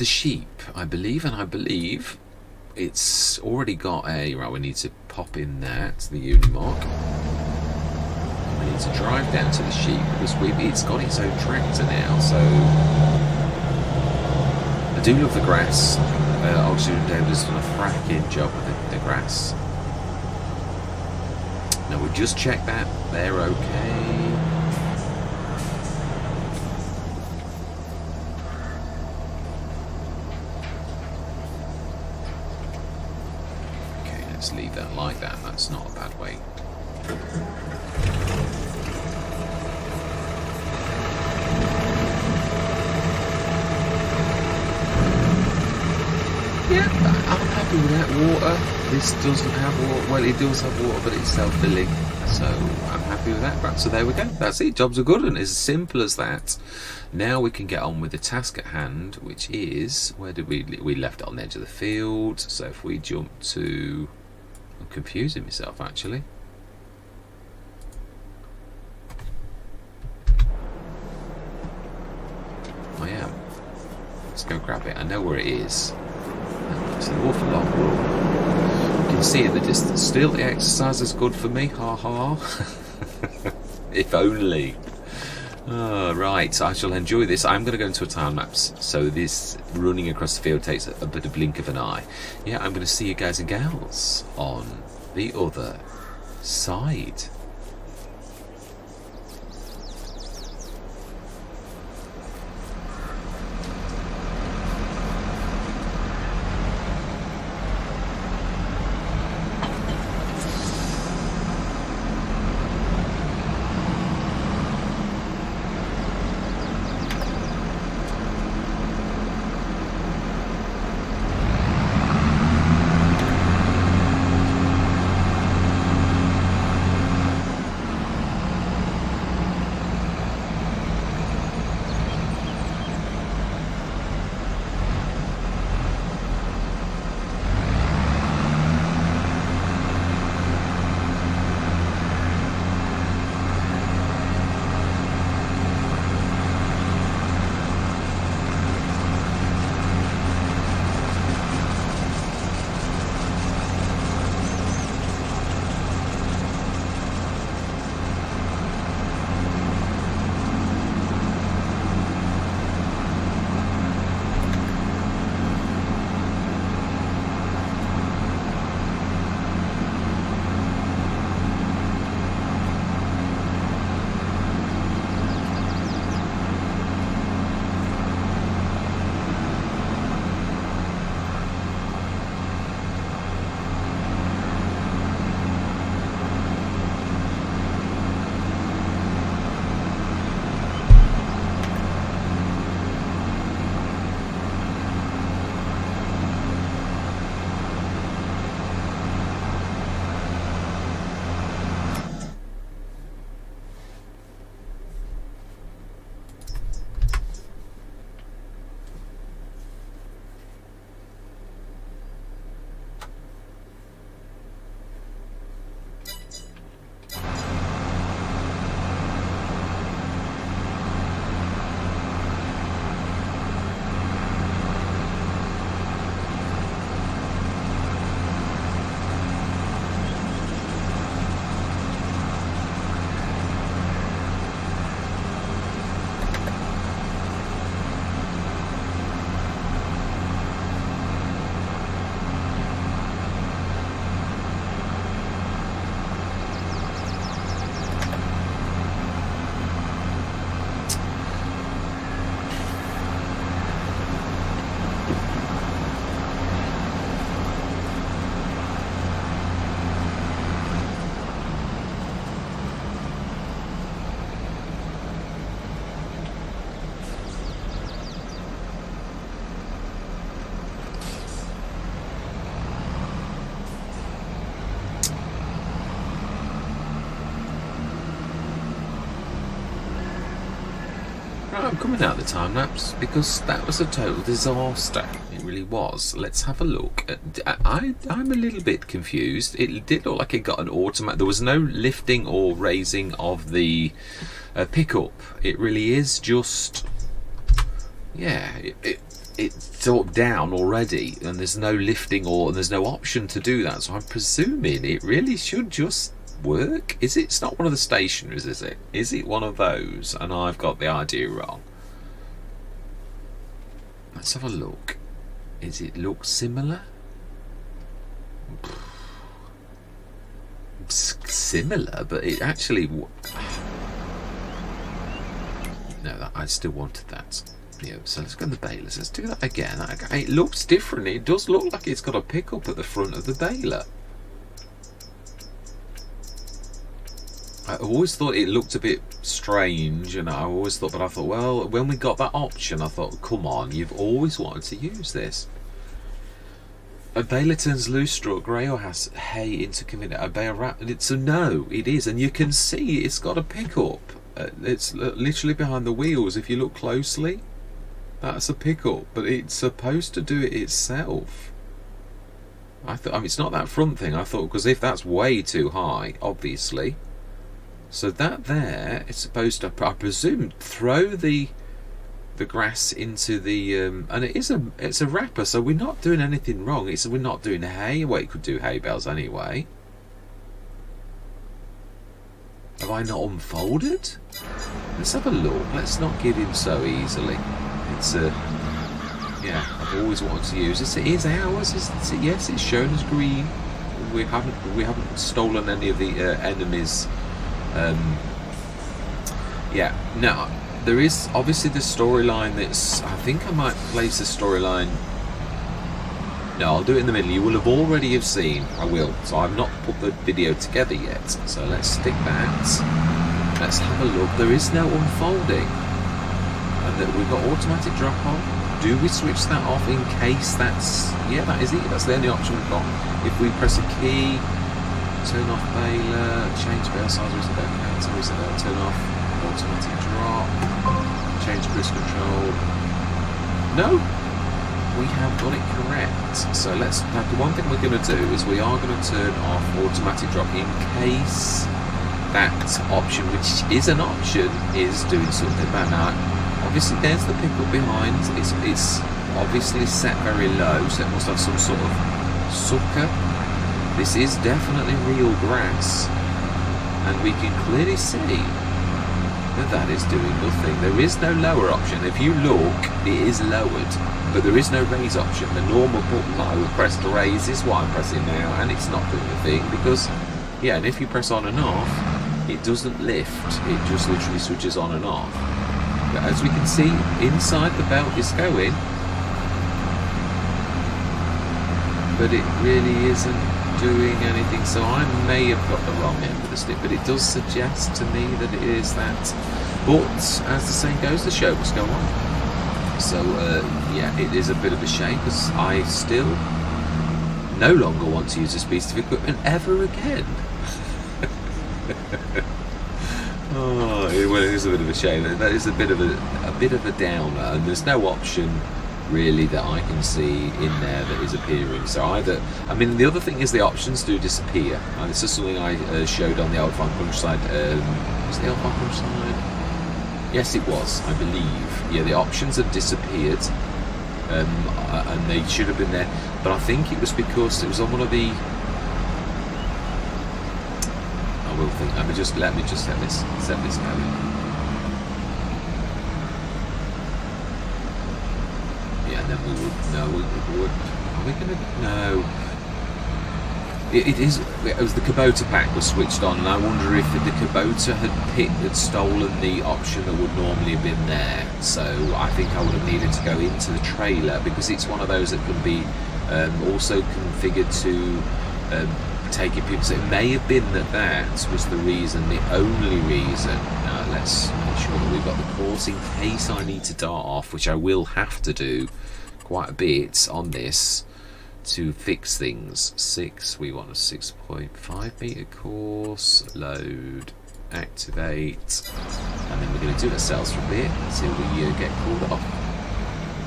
sheep, I believe, and I believe it's already got a, right, we need to pop in that, the Unimog. We need to drive down to the sheep because it's got its own tractor now, so I do love the grass. Oxygen and David has done a fracking job with the grass. Now we've just checked that they're okay. Okay, let's leave that like that. That's not a bad way. Yeah, I'm happy with that. Water. This doesn't have water. Well, it does have water, but it's self-filling. So I'm happy with that. Right, so there we go. That's it. Jobs are good, and it's as simple as that. Now we can get on with the task at hand, which is, where did we left it on the edge of the field. So if we jump to, I'm confusing myself actually. I am. Let's go grab it. I know where it is. It's an awful lot. You can see in the distance. Still, the exercise is good for me. Ha ha. If only. Right, I shall enjoy this. I'm going to go into a time lapse, so this running across the field takes a bit of blink of an eye. Yeah, I'm going to see you guys and gals on the other side. Right, I'm coming out of the time lapse because that was a total disaster. It really was. Let's have a look. I'm a little bit confused. It did look like it got an automatic. There was no lifting or raising of the pickup. It really is just, yeah, it's all down already, and there's no lifting or there's no option to do that. So I'm presuming it really should just work. It's not one of the stationaries, is it? Is it one of those and I've got the idea wrong? Let's have a look. Is it look similar? Similar, but it actually no, I still wanted that. Yeah, so let's go to the balers. Let's do that again. It looks different. It does look like it's got a pickup at the front of the baler. I always thought it looked a bit strange, and I always thought, but I thought, well, when we got that option, I thought, come on, you've always wanted to use this. A baler turns loose straw, grey, or has hay into convenient. A baler wrap, and it's a no, it is, and you can see it's got a pickup. It's literally behind the wheels. If you look closely, that's a pickup, but it's supposed to do it itself. I thought, I mean, it's not that front thing. I thought, because if that's way too high, obviously. So that there is supposed to, I presume, throw the grass into the and it's a wrapper, so we're not doing anything wrong. We're not doing hay. Well, it could do hay bales anyway. Have I not unfolded? Let's have a look. Let's not give in so easily. It's yeah, I've always wanted to use this. It is ours, isn't it? Yes, it's shown as green. We haven't stolen any of the enemies. Yeah, now there is obviously the storyline that's. I think I might place the storyline. No, I'll do it in the middle. You will have already have seen. I will. So I've not put the video together yet. So let's stick that. Let's have a look. There is no unfolding, and that we've got automatic drop off. Do we switch that off in case that's... Yeah, that is it. That's the only option we've got. If we press a key, turn off bailer, change bale size, reset bale counter, reset bale, turn off automatic drop, change cruise control. No, we have got it correct. So let's... Now, the one thing we're going to do is we are going to turn off automatic drop in case that option, which is an option, is doing something bad. Now, obviously there's the pickup behind. It's obviously set very low, so it must have some sort of sucker. This is definitely real grass, and we can clearly see that is doing nothing. There is no lower option. If you look, it is lowered, but there is no raise option. The normal button that I would press to raise is what I'm pressing now, and it's not doing a thing because, yeah, and if you press on and off, it doesn't lift. It just literally switches on and off. But as we can see, inside the belt is going, but it really isn't doing anything. So I may have got the wrong end of the stick, but it does suggest to me that it is that. But as the saying goes, the show must go on. So yeah, it is a bit of a shame because I still no longer want to use this piece of equipment ever again. Oh, well, it is a bit of a shame. That is a bit of a downer, and there's no option really that I can see in there that is appearing. So either, I mean, the other thing is the options do disappear. And this is something I showed on the Old Farm Crunch side. Was it the Old Farm Crunch side? Yes, it was, I believe. Yeah, the options have disappeared, and they should have been there. But I think it was because it was on one of the. Let me just set this going. Yeah, and then we would. Are we gonna? No. It was the Kubota pack was switched on, and I wonder if the Kubota had stolen the option that would normally have been there. So I think I would have needed to go into the trailer because it's one of those that can be also configured to. Taking people, so it may have been that was the reason, the only reason. Let's make sure that we've got the course in case I need to dart off, which I will have to do quite a bit on this to fix things. We want a 6.5 meter course, load, activate, and then we're going to do ourselves from here until we get called off.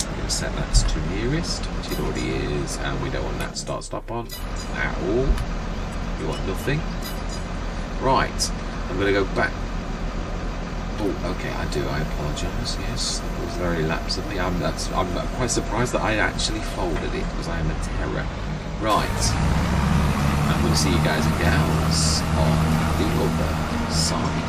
I'm going to set that to nearest, which it already is, and we don't want that stop on at all. You want nothing. Right, I'm going to go back. Oh, okay, I do. I apologise. Yes, that was very lapse of me. I'm quite surprised that I actually folded it because I am a terror. Right, I'm going to see you guys and gals on the other side.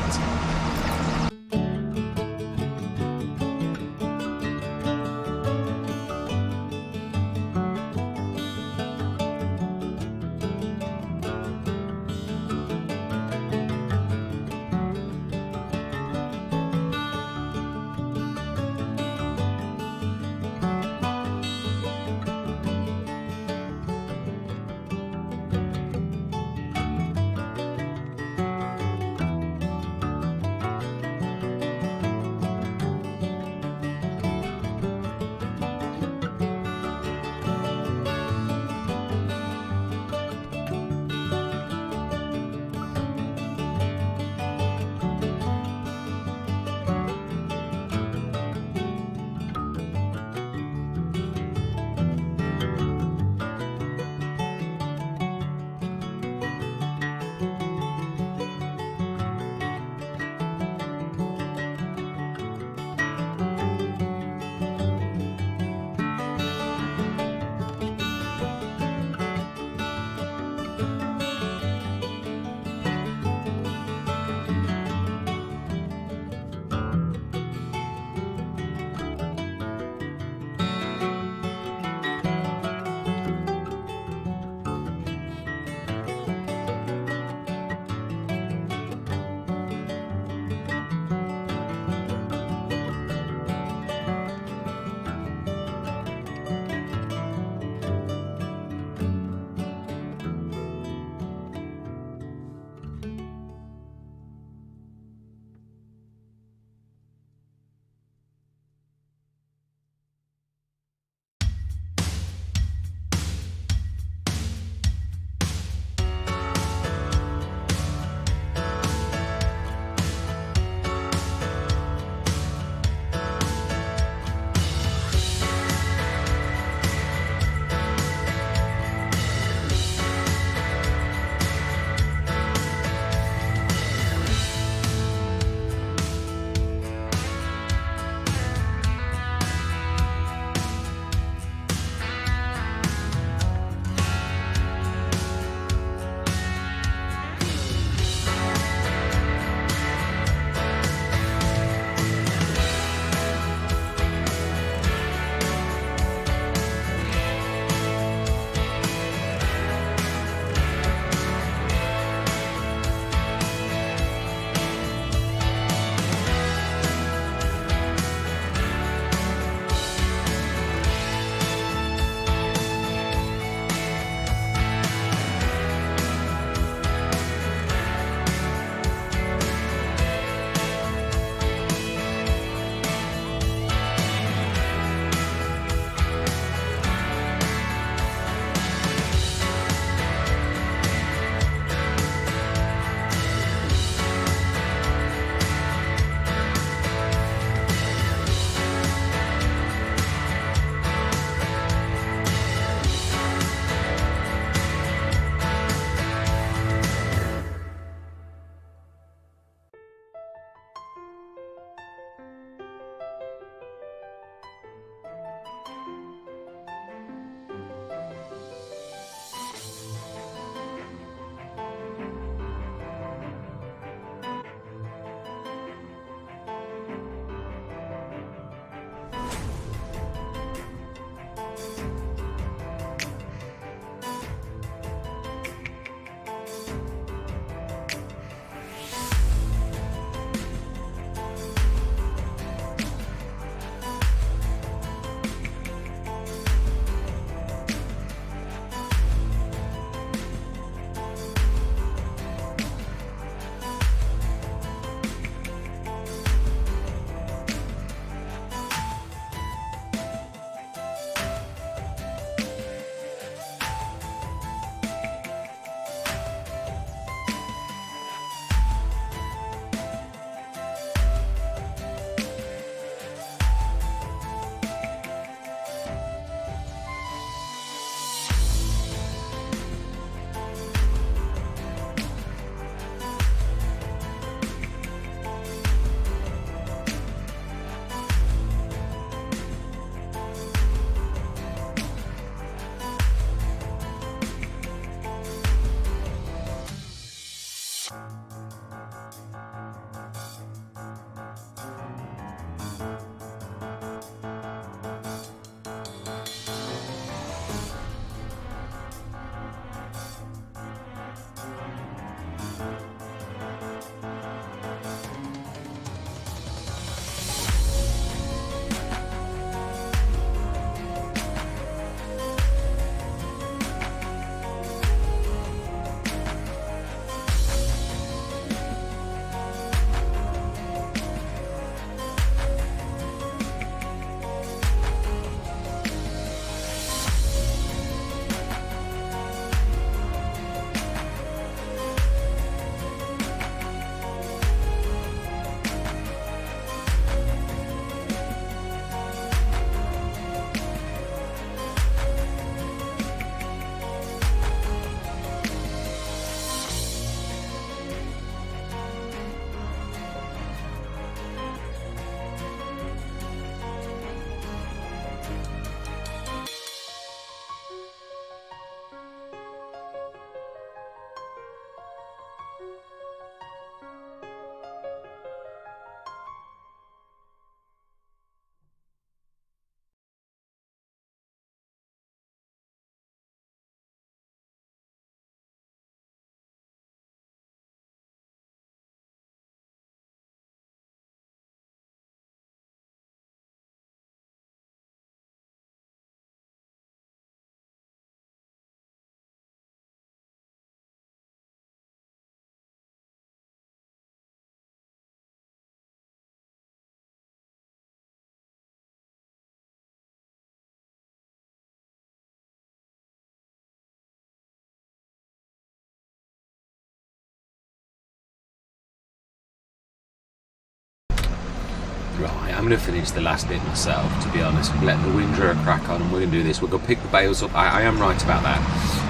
I'm going to finish the last bit myself, to be honest. We're letting the windrow crack on, and we're going to do this. We're going to pick the bales up. I am right about that.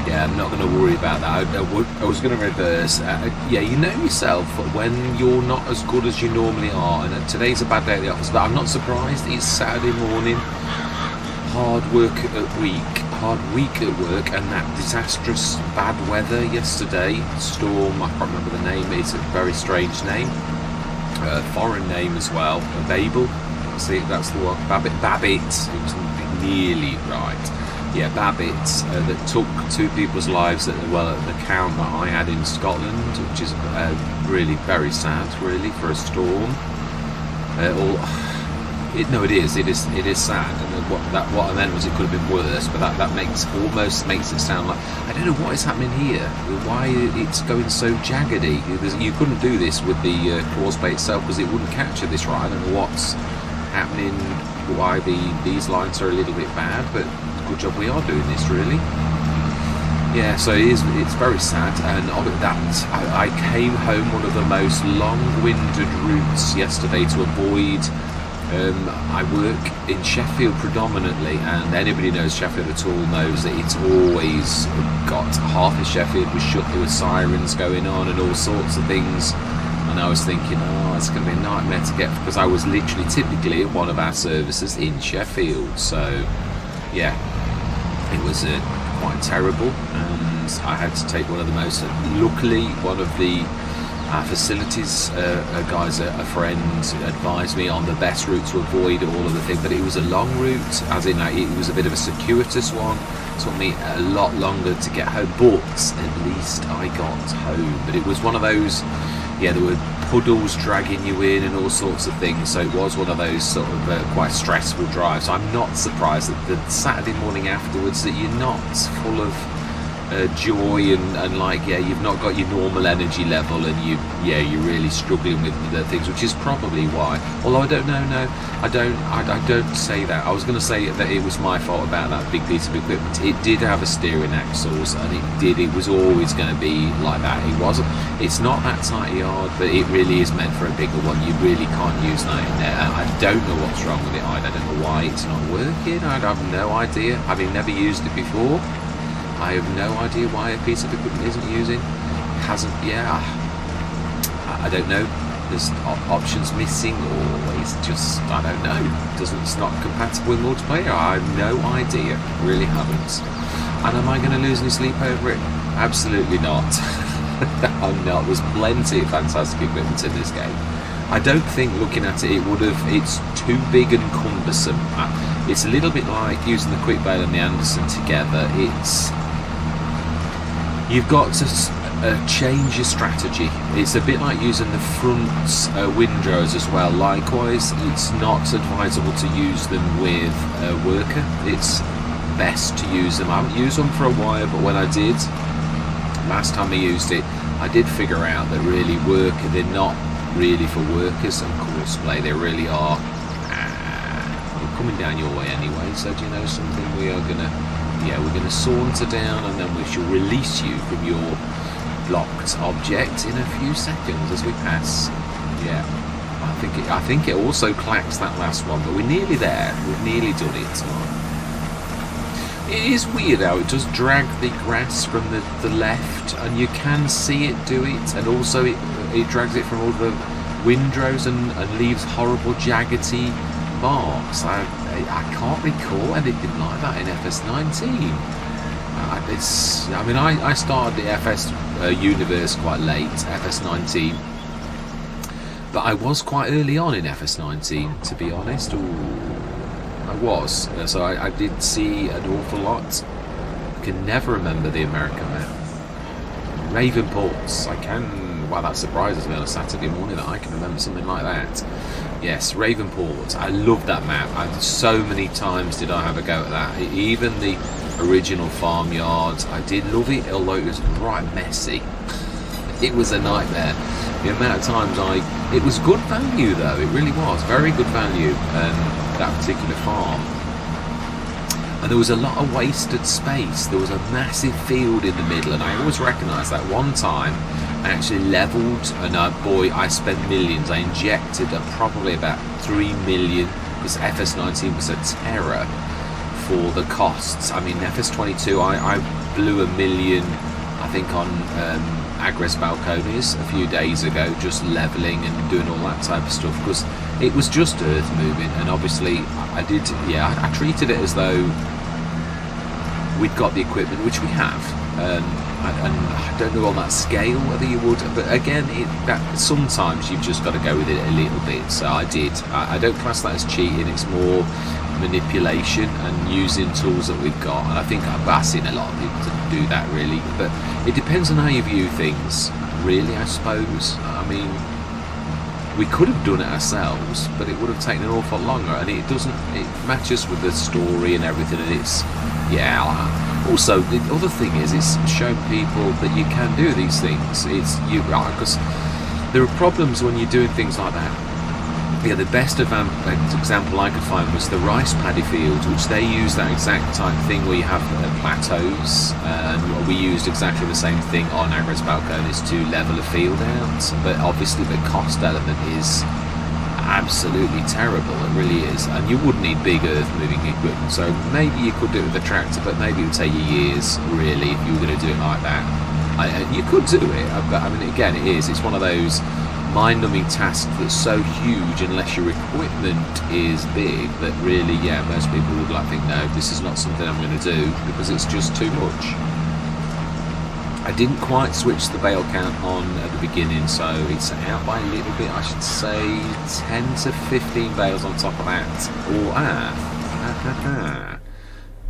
Yeah, I'm not going to worry about that. I was going to reverse. Yeah, you know yourself when you're not as good as you normally are, and today's a bad day at the office, but I'm not surprised. It's Saturday morning, hard week at work, and that disastrous bad weather yesterday, storm, I can't remember the name, it's a very strange name. Foreign name as well, Babel. See, that's the one. Babbitt. It was nearly right. Yeah, Babbitt. That took 2 people's lives at the count that I had in Scotland, which is really very sad, really, for a storm. It is sad. And what I meant was it could have been worse, but that almost makes it sound like I don't know what is happening here. Why it's going so jaggedy? You couldn't do this with the causeway itself because it wouldn't capture this right. I don't know what's happening. Why these lines are a little bit bad, but good job we are doing this, really. Yeah, so it's very sad, and of that I came home one of the most long-winded routes yesterday to avoid. I work in Sheffield predominantly, and anybody who knows Sheffield at all knows that it's always got half of Sheffield was shut. There were sirens going on and all sorts of things, and I was thinking, it's going to be a nightmare to get, because I was literally typically at one of our services in Sheffield. So yeah, it was quite terrible, and I had to take one of the most, luckily one of the facilities guys, a friend advised me on the best route to avoid all of the things, but it was a long route, as in it was a bit of a circuitous one. It took me a lot longer to get home, but at least I got home. But it was one of those, there were puddles dragging you in and all sorts of things, so it was one of those sort of quite stressful drives. So I'm not surprised that the Saturday morning afterwards that you're not full of joy and you've not got your normal energy level, and you're really struggling with the things, which is probably why. Although I don't know, no, I don't say that. I was going to say that it was my fault about that big piece of equipment. It did have a steering axles, and it was always going to be like that. It's not that tight a yard, but it really is meant for a bigger one. You really can't use that in there. I don't know what's wrong with it. I don't know why it's not working. I have no idea, having never used it before. I have no idea why a piece of equipment isn't using. I don't know. There's options missing, or it's just, I don't know. It's not compatible with multiplayer. I have no idea. Really haven't. And am I going to lose any sleep over it? Absolutely not. I'm not. There's plenty of fantastic equipment in this game. I don't think, looking at it, it's too big and cumbersome. It's a little bit like using the quick bale and the Anderson together. You've got to change your strategy. It's a bit like using the front windrows as well. Likewise, it's not advisable to use them with a worker. It's best to use them. I haven't used them for a while, but when I did, last time I used it, I did figure out that really they're not really for workers and courseplay. They really are. We're coming down your way anyway, so do you know something? We're going to saunter down, and then we shall release you from your blocked object in a few seconds as we pass. Yeah, I think it also clacks that last one, but we're nearly there. We've nearly done it. It is weird how it does drag the grass from the left, and you can see it do it, and also it drags it from all the windrows and leaves horrible jaggedy marks. I can't recall anything like that in FS19. I started the FS universe quite late, FS19, but I was quite early on in FS19, to be honest. I was, so I did see an awful lot. I can never remember the American map. Raven Ports, wow, that surprises me on a Saturday morning that I can remember something like that. Yes, Raven Port. I love that map. So many times did I have a go at that. Even the original farmyard, I did love it, although it was right messy. It was a nightmare. The amount of times it was good value though. It really was very good value. That particular farm. And there was a lot of wasted space. There was a massive field in the middle, and I always recognised that one time I actually levelled, and boy, I spent millions. I injected probably about 3 million. This FS19 was a terror for the costs. I mean, FS22, I blew $1 million, I think, on Agres balconies a few days ago, just levelling and doing all that type of stuff, because it was just earth moving. And obviously I treated it as though we'd got the equipment, which we have, and I don't know on that scale whether you would, but again, that sometimes you've just got to go with it a little bit. So I did. I don't class that as cheating. It's more manipulation and using tools that we've got, and I think I've seen a lot of people to do that, really. But it depends on how you view things, really, I suppose. I mean, we could have done it ourselves, but it would have taken an awful lot longer, and it matches with the story and everything, and it's, also, the other thing is, it's showing people that you can do these things. Because there are problems when you're doing things like that. Yeah, the best example I could find was the rice paddy field, which they use that exact type of thing where you have plateaus, and we used exactly the same thing on Agres balconies to level a field out. But obviously the cost element is absolutely terrible. It really is, and you would need big earth moving equipment. So maybe you could do it with a tractor, but maybe it would take you years, really, if you were going to do it like that. You could do it, but I mean, again, it's one of those mind-numbing task that's so huge, unless your equipment is big, that really, most people would think, no, this is not something I'm going to do, because it's just too much. I didn't quite switch the bale count on at the beginning, so it's out by a little bit. I should say 10 to 15 bales on top of that.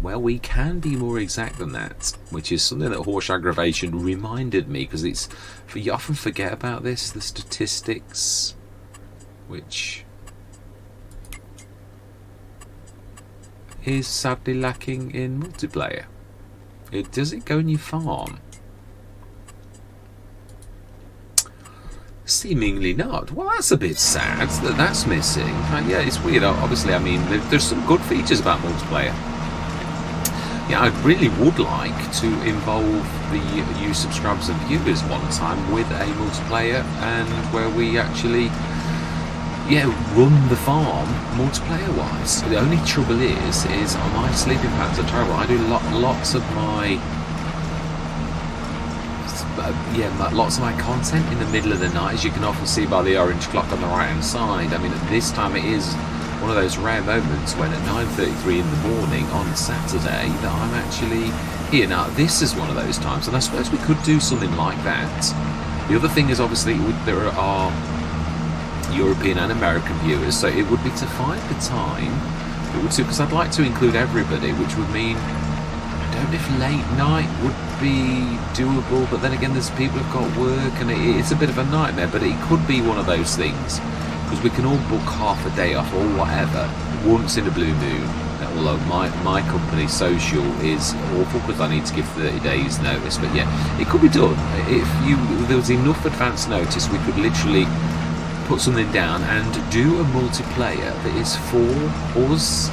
Well, we can be more exact than that, which is something that horse aggravation reminded me, because you often forget about this, the statistics, which is sadly lacking in multiplayer. Does it go in your farm? Seemingly not. Well, that's a bit sad that that's missing. Yeah, it's weird. Obviously, I mean, there's some good features about multiplayer. Yeah, I really would like to involve you subscribers and viewers one time with a multiplayer, and where we actually, run the farm multiplayer-wise. The only trouble is my sleeping patterns are terrible. I do lots of my content in the middle of the night, as you can often see by the orange clock on the right hand side. I mean, at this time it is one of those rare moments when at 9:33 in the morning on Saturday that I'm actually here. Now, this is one of those times, and I suppose we could do something like that. The other thing is, obviously, there are European and American viewers, so it would be to find the time, because I'd like to include everybody, which would mean, I don't know if late night would be doable, but then again, there's people who've got work, and it's a bit of a nightmare. But it could be one of those things, because we can all book half a day off or whatever once in a blue moon. Although my company social is awful, because I need to give 30 days notice, but it could be done. If there was enough advance notice, we could literally put something down and do a multiplayer that is for us.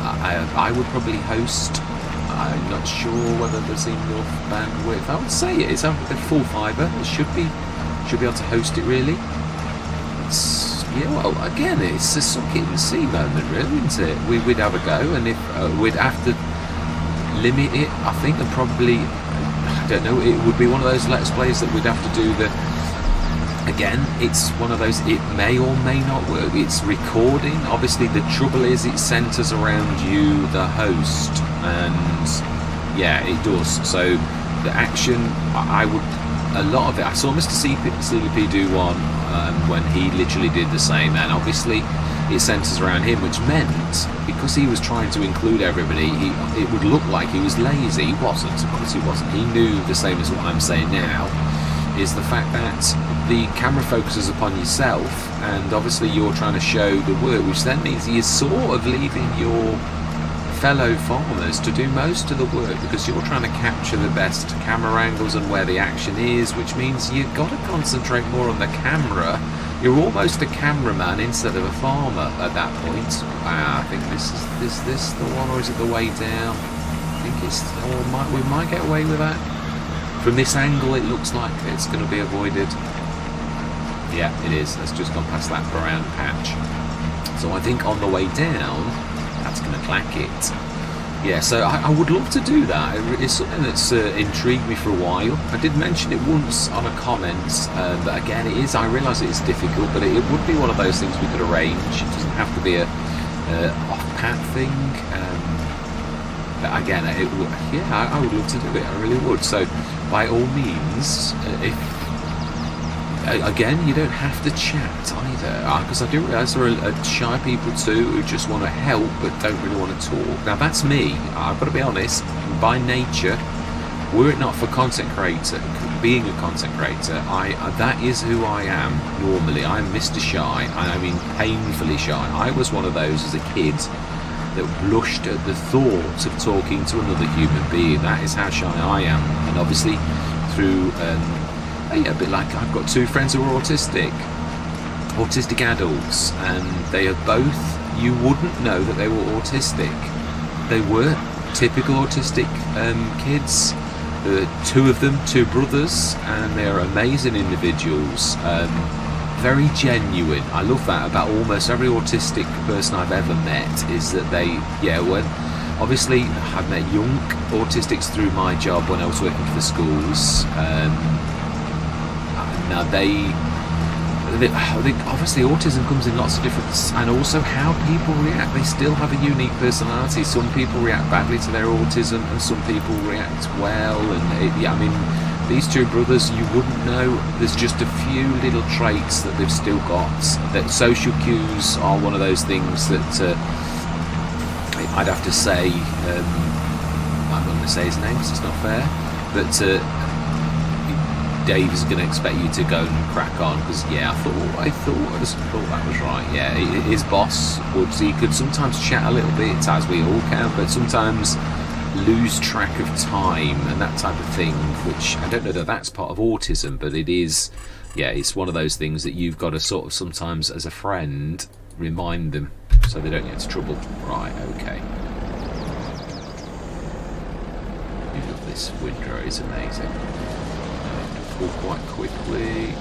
I would probably host. I'm not sure whether there's enough bandwidth. I would say it's a full fibre. It should be able to host it, really. Well, again, it's a suck it and see moment, really, isn't it? We'd have a go, and if we'd have to limit it, I think, and probably, I don't know, it would be one of those Let's Plays that we'd have to do the. Again, it's one of those, it may or may not work. It's recording. Obviously, the trouble is it centres around you, the host, and it does. So the action, a lot of it, I saw Mr. CDP do one when he literally did the same, and obviously it centres around him, which meant, because he was trying to include everybody, it would look like he was lazy. He wasn't, of course he wasn't. He knew the same as what I'm saying now, is the fact that the camera focuses upon yourself, and obviously you're trying to show the work, which then means you're sort of leaving your fellow farmers to do most of the work, because you're trying to capture the best camera angles and where the action is, which means you've got to concentrate more on the camera. You're almost a cameraman instead of a farmer at that point. I think this the one, or is it the way down? I think it's, we might get away with that. From this angle, it looks like it's going to be avoided. Yeah, it is. It's just gone past that brown patch. So I think on the way down, that's going to clack it. Yeah, so I would love to do that. It's something that's intrigued me for a while. I did mention it once on a comment, but again, I realise it is difficult, but it would be one of those things we could arrange. It doesn't have to be a off-pat thing. But again, I would love to do it. I really would. So by all means, again, you don't have to chat either, because I do realise there are shy people too who just want to help but don't really want to talk. Now that's me. I've got to be honest. By nature, were it not for being a content creator, that is who I am normally. I'm Mr. Shy. I mean, painfully shy. I was one of those as a kid that blushed at the thought of talking to another human being. That is how shy I am. And obviously, through a bit like I've got two friends who are autistic adults, and they are both, you wouldn't know that they were autistic. They were typical autistic kids. Two of them, two brothers, and they're amazing individuals, very genuine. I love that about almost every autistic person I've ever met, is that obviously I've met young autistics through my job when I was working for the schools. Now they obviously autism comes in lots of different, and also how people react. They still have a unique personality. Some people react badly to their autism, and some people react well. And I mean, these two brothers, you wouldn't know. There's just a few little traits that they've still got. That social cues are one of those things that I'd have to say. I'm not going to say his name because it's not fair, but. Dave is going to expect you to go and crack on, because I just thought that was right. Yeah, his boss he could sometimes chat a little bit, as we all can, but sometimes lose track of time and that type of thing, which I don't know that that's part of autism, but it is. Yeah, it's one of those things that you've got to sort of sometimes, as a friend, remind them so they don't get into trouble. Right, okay. I love this windrow, it's amazing. Quite quickly.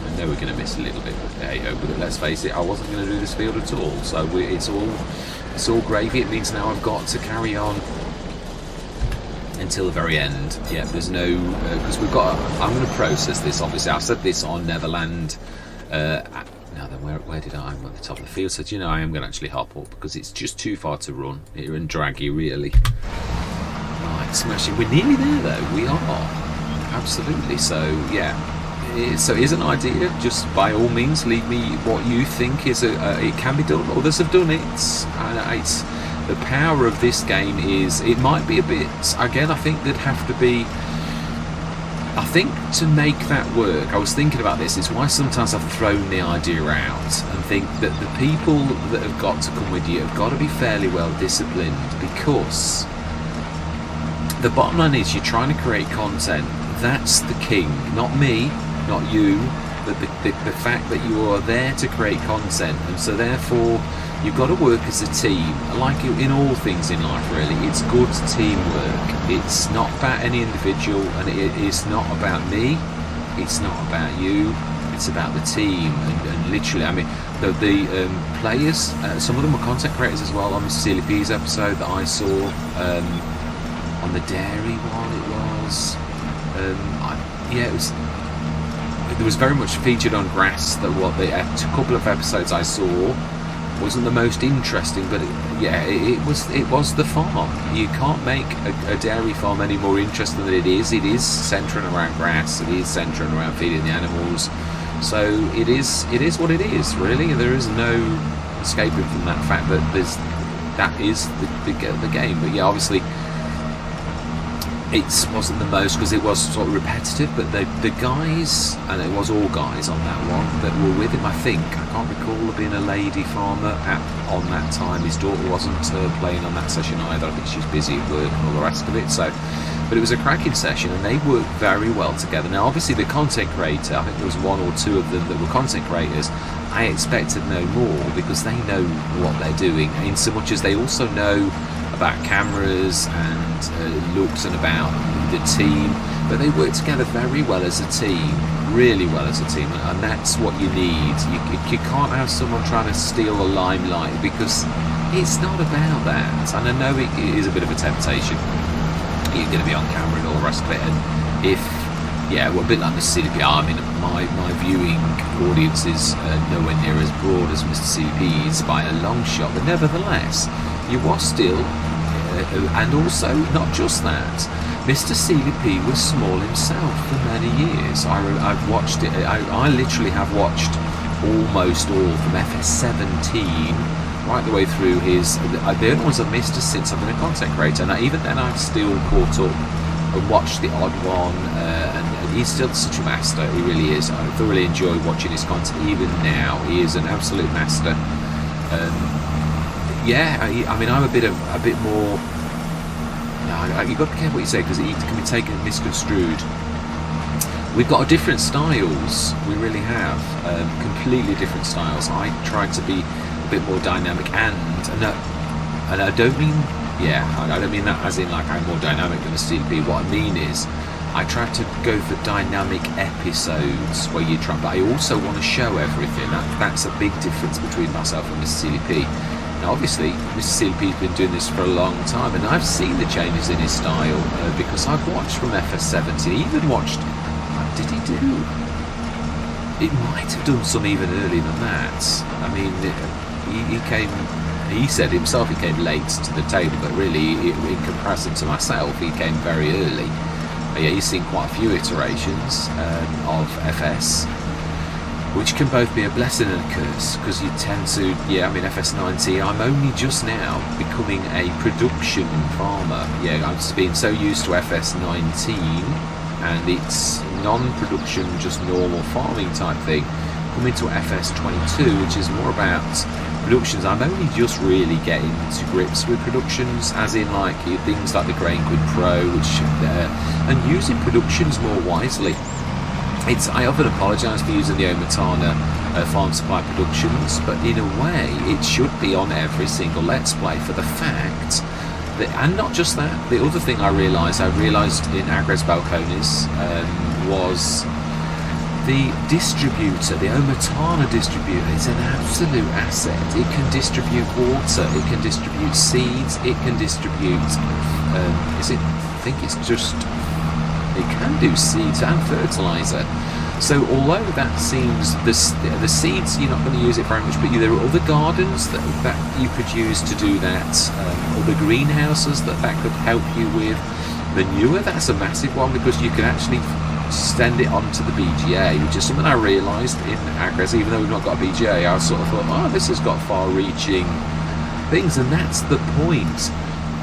I know we're going to miss a little bit, but let's face it, I wasn't going to do this field at all. So it's all gravy. It means now I've got to carry on until the very end. Yeah, there's no because I'm going to process this. Obviously, I've said this on Neverland. Now then, where did I'm at the top of the field? So I am going to actually hop up because it's just too far to run here and drag you really. Smashing. We're nearly there though. We are absolutely. So yeah. So here's an idea. Just by all means, leave me what you think is it can be done. Others have done it. It's the power of this game is it might be a bit. Again, I think there'd have to be. I think to make that work, I was thinking about this. It's why sometimes I've thrown the idea out and think that the people that have got to come with you have got to be fairly well disciplined, because. The bottom line is you're trying to create content. That's the king, not me, not you, but the fact that you are there to create content, and so therefore you've got to work as a team. Like in all things in life, really, it's good teamwork. It's not about any individual, and it's not about me. It's not about you. It's about the team, and literally, I mean, the players. Some of them were content creators as well. On the Silly Peas episode that I saw. On the dairy one, it was. It was. There was very much featured on grass. That a couple of episodes I saw wasn't the most interesting, but it was the farm. You can't make a dairy farm any more interesting than it is. It is centering around grass. It is centering around feeding the animals. So it is what it is. Really, there is no escaping from that fact that is the game. But yeah, obviously. It wasn't the most because it was sort of repetitive, but the guys, and it was all guys on that one that were with him, I think. I can't recall there being a lady farmer on that time. His daughter wasn't playing on that session either. I think she's busy at work and all the rest of it. But it was a cracking session, and they worked very well together. Now, obviously, the content creator, I think there was one or two of them that were content creators. I expected no more because they know what they're doing, in so much as they also know about cameras and looks and about the team, but they work together very well as a team, really well as a team, and that's what you need. You can't have someone trying to steal the limelight, because it's not about that. And I know it is a bit of a temptation. You're going to be on camera and all the rest of it, and if well, a bit like Mr. CDP. I mean, my viewing audience is nowhere near as broad as Mr. CDP's by a long shot, but nevertheless, you was still, and also not just that, Mr. CDP was small himself for many years. I've watched it. I literally have watched almost all from FS17 right the way through his. The only ones I've missed is since I've been a content creator, and even then I've still caught up and watched the odd one, and he's still such a master. He really is. I thoroughly enjoy watching his content. Even now, he is an absolute master. I mean, I'm a bit more. You've got to be careful what you say, because it can be taken misconstrued. We've got different styles. We really have completely different styles. I try to be a bit more dynamic, and I don't mean. I don't mean that as in like I'm more dynamic than a CDP. What I mean is, I try to go for dynamic episodes where you try, but I also want to show everything. That's a big difference between myself and Mr. CDP. Now, obviously, Mr. CDP's been doing this for a long time, and I've seen the changes in his style because I've watched from FS17. Even watched. What did he do? It might have done some even earlier than that. I mean, he came. He said himself he came late to the table, but really, in comparison to myself, he came very early. He's seen quite a few iterations of FS, which can both be a blessing and a curse, because you tend to, FS90, I'm only just now becoming a production farmer. I've been so used to FS19, and it's non-production, just normal farming type thing. Coming to FS22, which is more about productions. I'm only just really getting to grips with productions, as in like things like the Grain Quid Pro, and using productions more wisely. I often apologise for using the Omatana Farm Supply Productions, but in a way it should be on every single Let's Play, for the fact that, and not just that, the other thing I realised in Agres Balcones was the distributor, the Omatana distributor, is an absolute asset. It can distribute water, it can distribute seeds, it can distribute, it can do seeds and fertiliser. So although that seems, the seeds, you're not going to use it very much, but there are other gardens that you could use to do that, other greenhouses that could help you with. Manure, that's a massive one, because you can actually send it onto the BGA, which is something I realised in Agres. Even though we've not got a BGA, I sort of thought, this has got far-reaching things, and that's the point.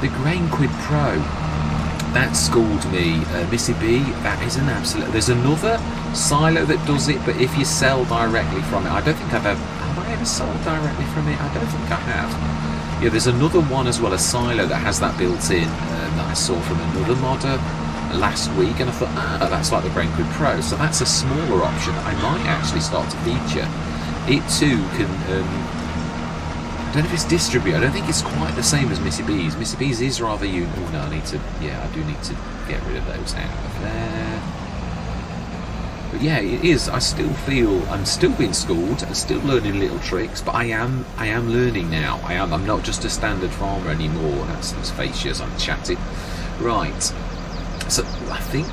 The Grain Quid Pro, that schooled me. Missy B, that is an absolute. There's another silo that does it, but if you sell directly from it, I don't think have I ever sold directly from it? I don't think I have. There's another one as well, a silo that has that built in, that I saw from another modder last week, and I thought, that's like the Grain Quid Pro, so that's a smaller option that I might actually start to feature. It too can, I don't know if it's distribute, I don't think it's quite the same as Missy B's. Missy B's is rather unique. Oh no, I do need to get rid of those out of there. But it is, I still feel, I'm still being schooled, I'm still learning little tricks, but I am learning now. I'm not just a standard farmer anymore. That's facious, I'm chatting. Right. So I think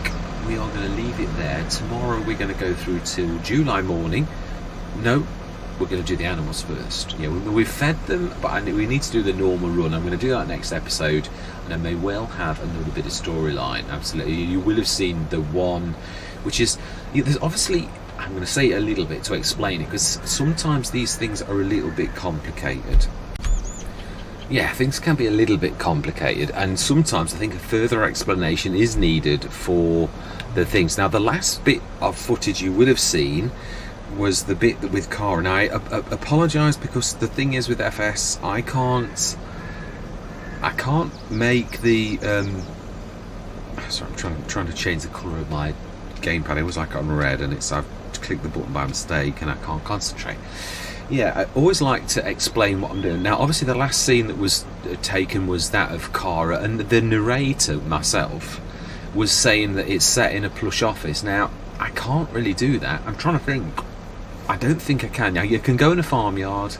we are going to leave it there. Tomorrow we're going to go through till July morning. No, we're going to do the animals first. We've fed them, but we need to do the normal run. I'm going to do that next episode, and I may well have another bit of storyline. Absolutely. You will have seen the one, which is, there's obviously, I'm going to say it a little bit to explain it, because sometimes these things are a little bit complicated. Things can be a little bit complicated, and sometimes I think a further explanation is needed for the things. Now, the last bit of footage you would have seen was the bit with Car, and I apologise, because the thing is with FS, I can't make the sorry, I'm trying to change the colour of my gamepad. It was like on red, and I've clicked the button by mistake, and I can't concentrate. Yeah, I always like to explain what I'm doing. Now, obviously, the last scene that was taken was that of Cara, and the narrator, myself, was saying that it's set in a plush office. Now, I can't really do that. I'm trying to think. I don't think I can. Now, you can go in a farmyard.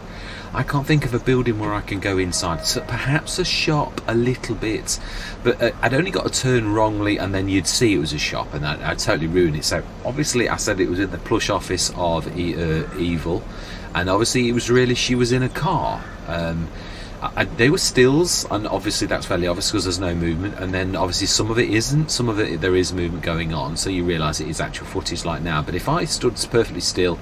I can't think of a building where I can go inside. So perhaps a shop a little bit, but I'd only got to turn wrongly and then you'd see it was a shop, and I'd totally ruin it. So obviously I said it was in the plush office of Evil, and obviously it was really, she was in a car. They were stills, and obviously that's fairly obvious because there's no movement, and then obviously some of it isn't, some of it there is movement going on, so you realise it is actual footage like now. But if I stood perfectly still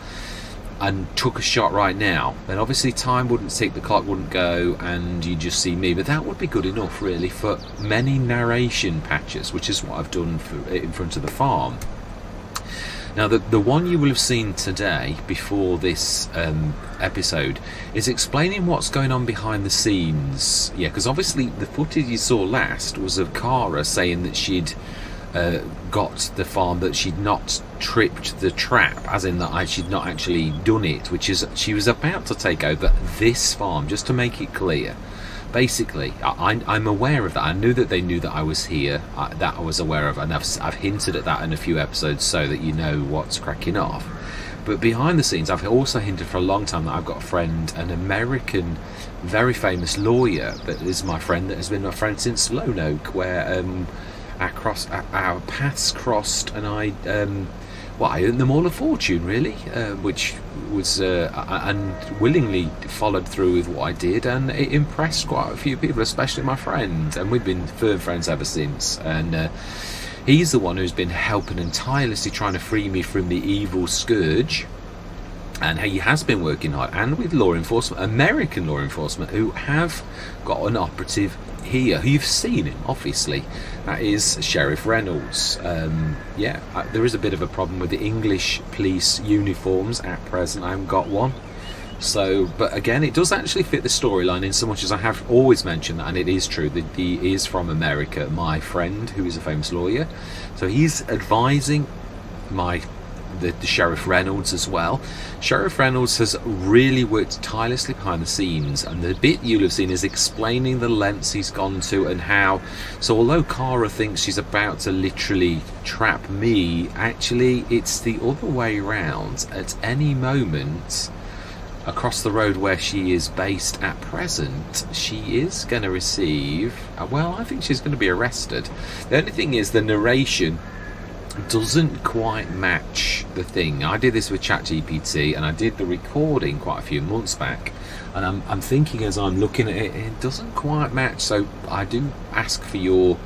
and took a shot right now, then obviously time wouldn't tick, the clock wouldn't go, and you just see me. But that would be good enough really for many narration patches, which is what I've done in front of the farm. Now the one you will have seen today before this episode is explaining what's going on behind the scenes. Yeah, because obviously the footage you saw last was of Cara saying that she'd got the farm, that she'd not tripped the trap, as in that she'd not actually done it, which is she was about to take over this farm. Just to make it clear, basically I'm aware of that. I knew that they knew that I was here, that I was aware of, and I've hinted at that in a few episodes so that you know what's cracking off. But behind the scenes, I've also hinted for a long time that I've got a friend, an American very famous lawyer that is my friend, that has been my friend since Lonoke, where our paths crossed, and I earned them all a fortune really, which was and willingly followed through with what I did, and it impressed quite a few people, especially my friend, and we've been firm friends ever since. And he's the one who's been helping and tirelessly trying to free me from the evil scourge, and he has been working hard, and with law enforcement, American law enforcement, who have got an operative here. You've seen him, obviously. That is Sheriff Reynolds. There is a bit of a problem with the English police uniforms at present. I haven't got one. So, but again, it does actually fit the storyline, in so much as I have always mentioned that, and it is true that he is from America, my friend, who is a famous lawyer. So he's advising the Sheriff Reynolds as well. Sheriff Reynolds has really worked tirelessly behind the scenes, and the bit you'll have seen is explaining the lengths he's gone to and how. So although Cara thinks she's about to literally trap me, actually it's the other way round. At any moment across the road where she is based at present, she is going to receive, I think she's going to be arrested. The only thing is the narration doesn't quite match the thing. I did this with ChatGPT, and I did the recording quite a few months back, and I'm thinking as I'm looking at it, it doesn't quite match. So I do ask for your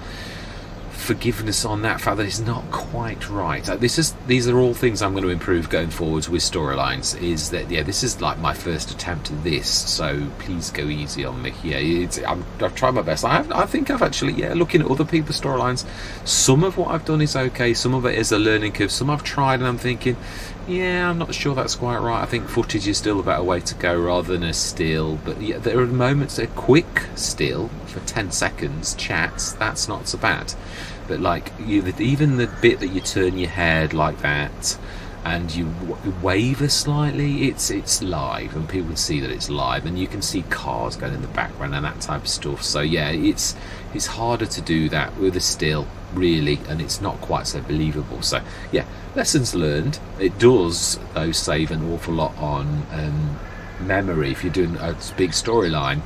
forgiveness on that fact that it's not quite right. These are all things I'm going to improve going forwards with storylines. Is that this is like my first attempt at this, so please go easy on me. I've tried my best. I think I've actually looking at other people's storylines, some of what I've done is okay, some of it is a learning curve, some I've tried and I'm thinking I'm not sure that's quite right. I think footage is still a better way to go rather than a still. But there are moments, a quick still for 10 seconds chats, that's not so bad. But like even the bit that you turn your head like that and you waver slightly, it's live, and people can see that it's live, and you can see cars going in the background and that type of stuff. So it's harder to do that with a still really, and it's not quite so believable. So lessons learned. It does though save an awful lot on memory. If you're doing a big storyline,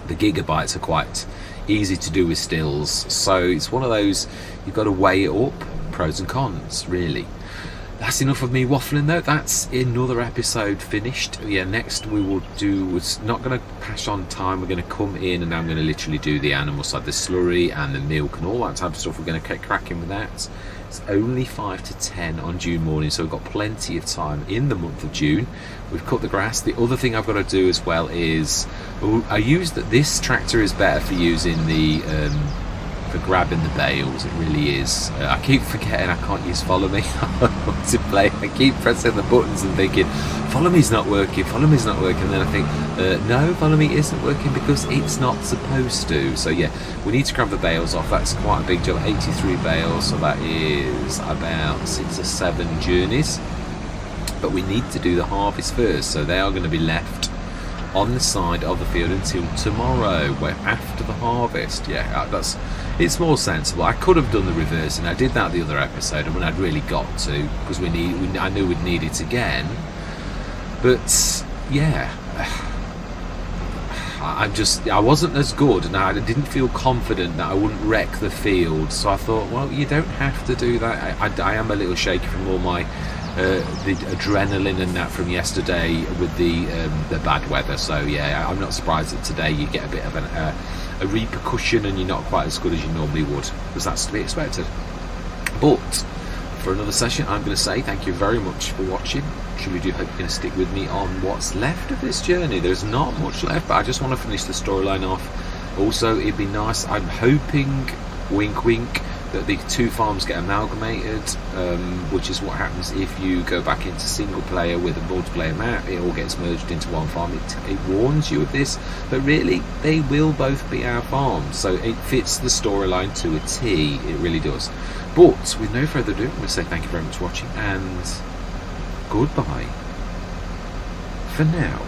the gigabytes are quite easy to do with stills, so it's one of those, you've got to weigh it up, pros and cons really. That's enough of me waffling though. That's another episode finished. Next we will do, it's not going to pass on time, we're going to come in and I'm going to literally do the animal side, the slurry and the milk and all that type of stuff. We're going to get cracking with that. It's only 5 to 10 on June morning, so we've got plenty of time in the month of June. We've cut the grass. The other thing I've got to do as well is, I use that this tractor is better for using the for grabbing the bales. It really is. I keep forgetting I can't use follow me to play. I keep pressing the buttons and thinking follow me's not working, and then I think no, follow me isn't working because it's not supposed to. So we need to grab the bales off. That's quite a big job. 83 bales, so that is about 6 or 7 journeys. but we need to do the harvest first, so they are going to be left on the side of the field until tomorrow, where after the harvest. It's more sensible. I could have done the reverse, and I did that the other episode when I'd really got to, because I knew we'd need it again. But yeah, I wasn't as good, and I didn't feel confident that I wouldn't wreck the field. So I thought, well, you don't have to do that. I am a little shaky from all my the adrenaline and that from yesterday with the bad weather. So yeah, I'm not surprised that today you get a bit of a repercussion and you're not quite as good as you normally would, because that's to be expected. But for another session, I'm going to say thank you very much for watching. Truly do hope you're going to stick with me on what's left of this journey. There's not much left, but I just want to finish the storyline off. Also, it'd be nice, I'm hoping, wink wink, that the two farms get amalgamated, which is what happens if you go back into single player with a multiplayer map. It all gets merged into one farm. It warns you of this, but really they will both be our farms, so it fits the storyline to a T. It really does. But with no further ado, I'm going to say thank you very much for watching, and goodbye for now.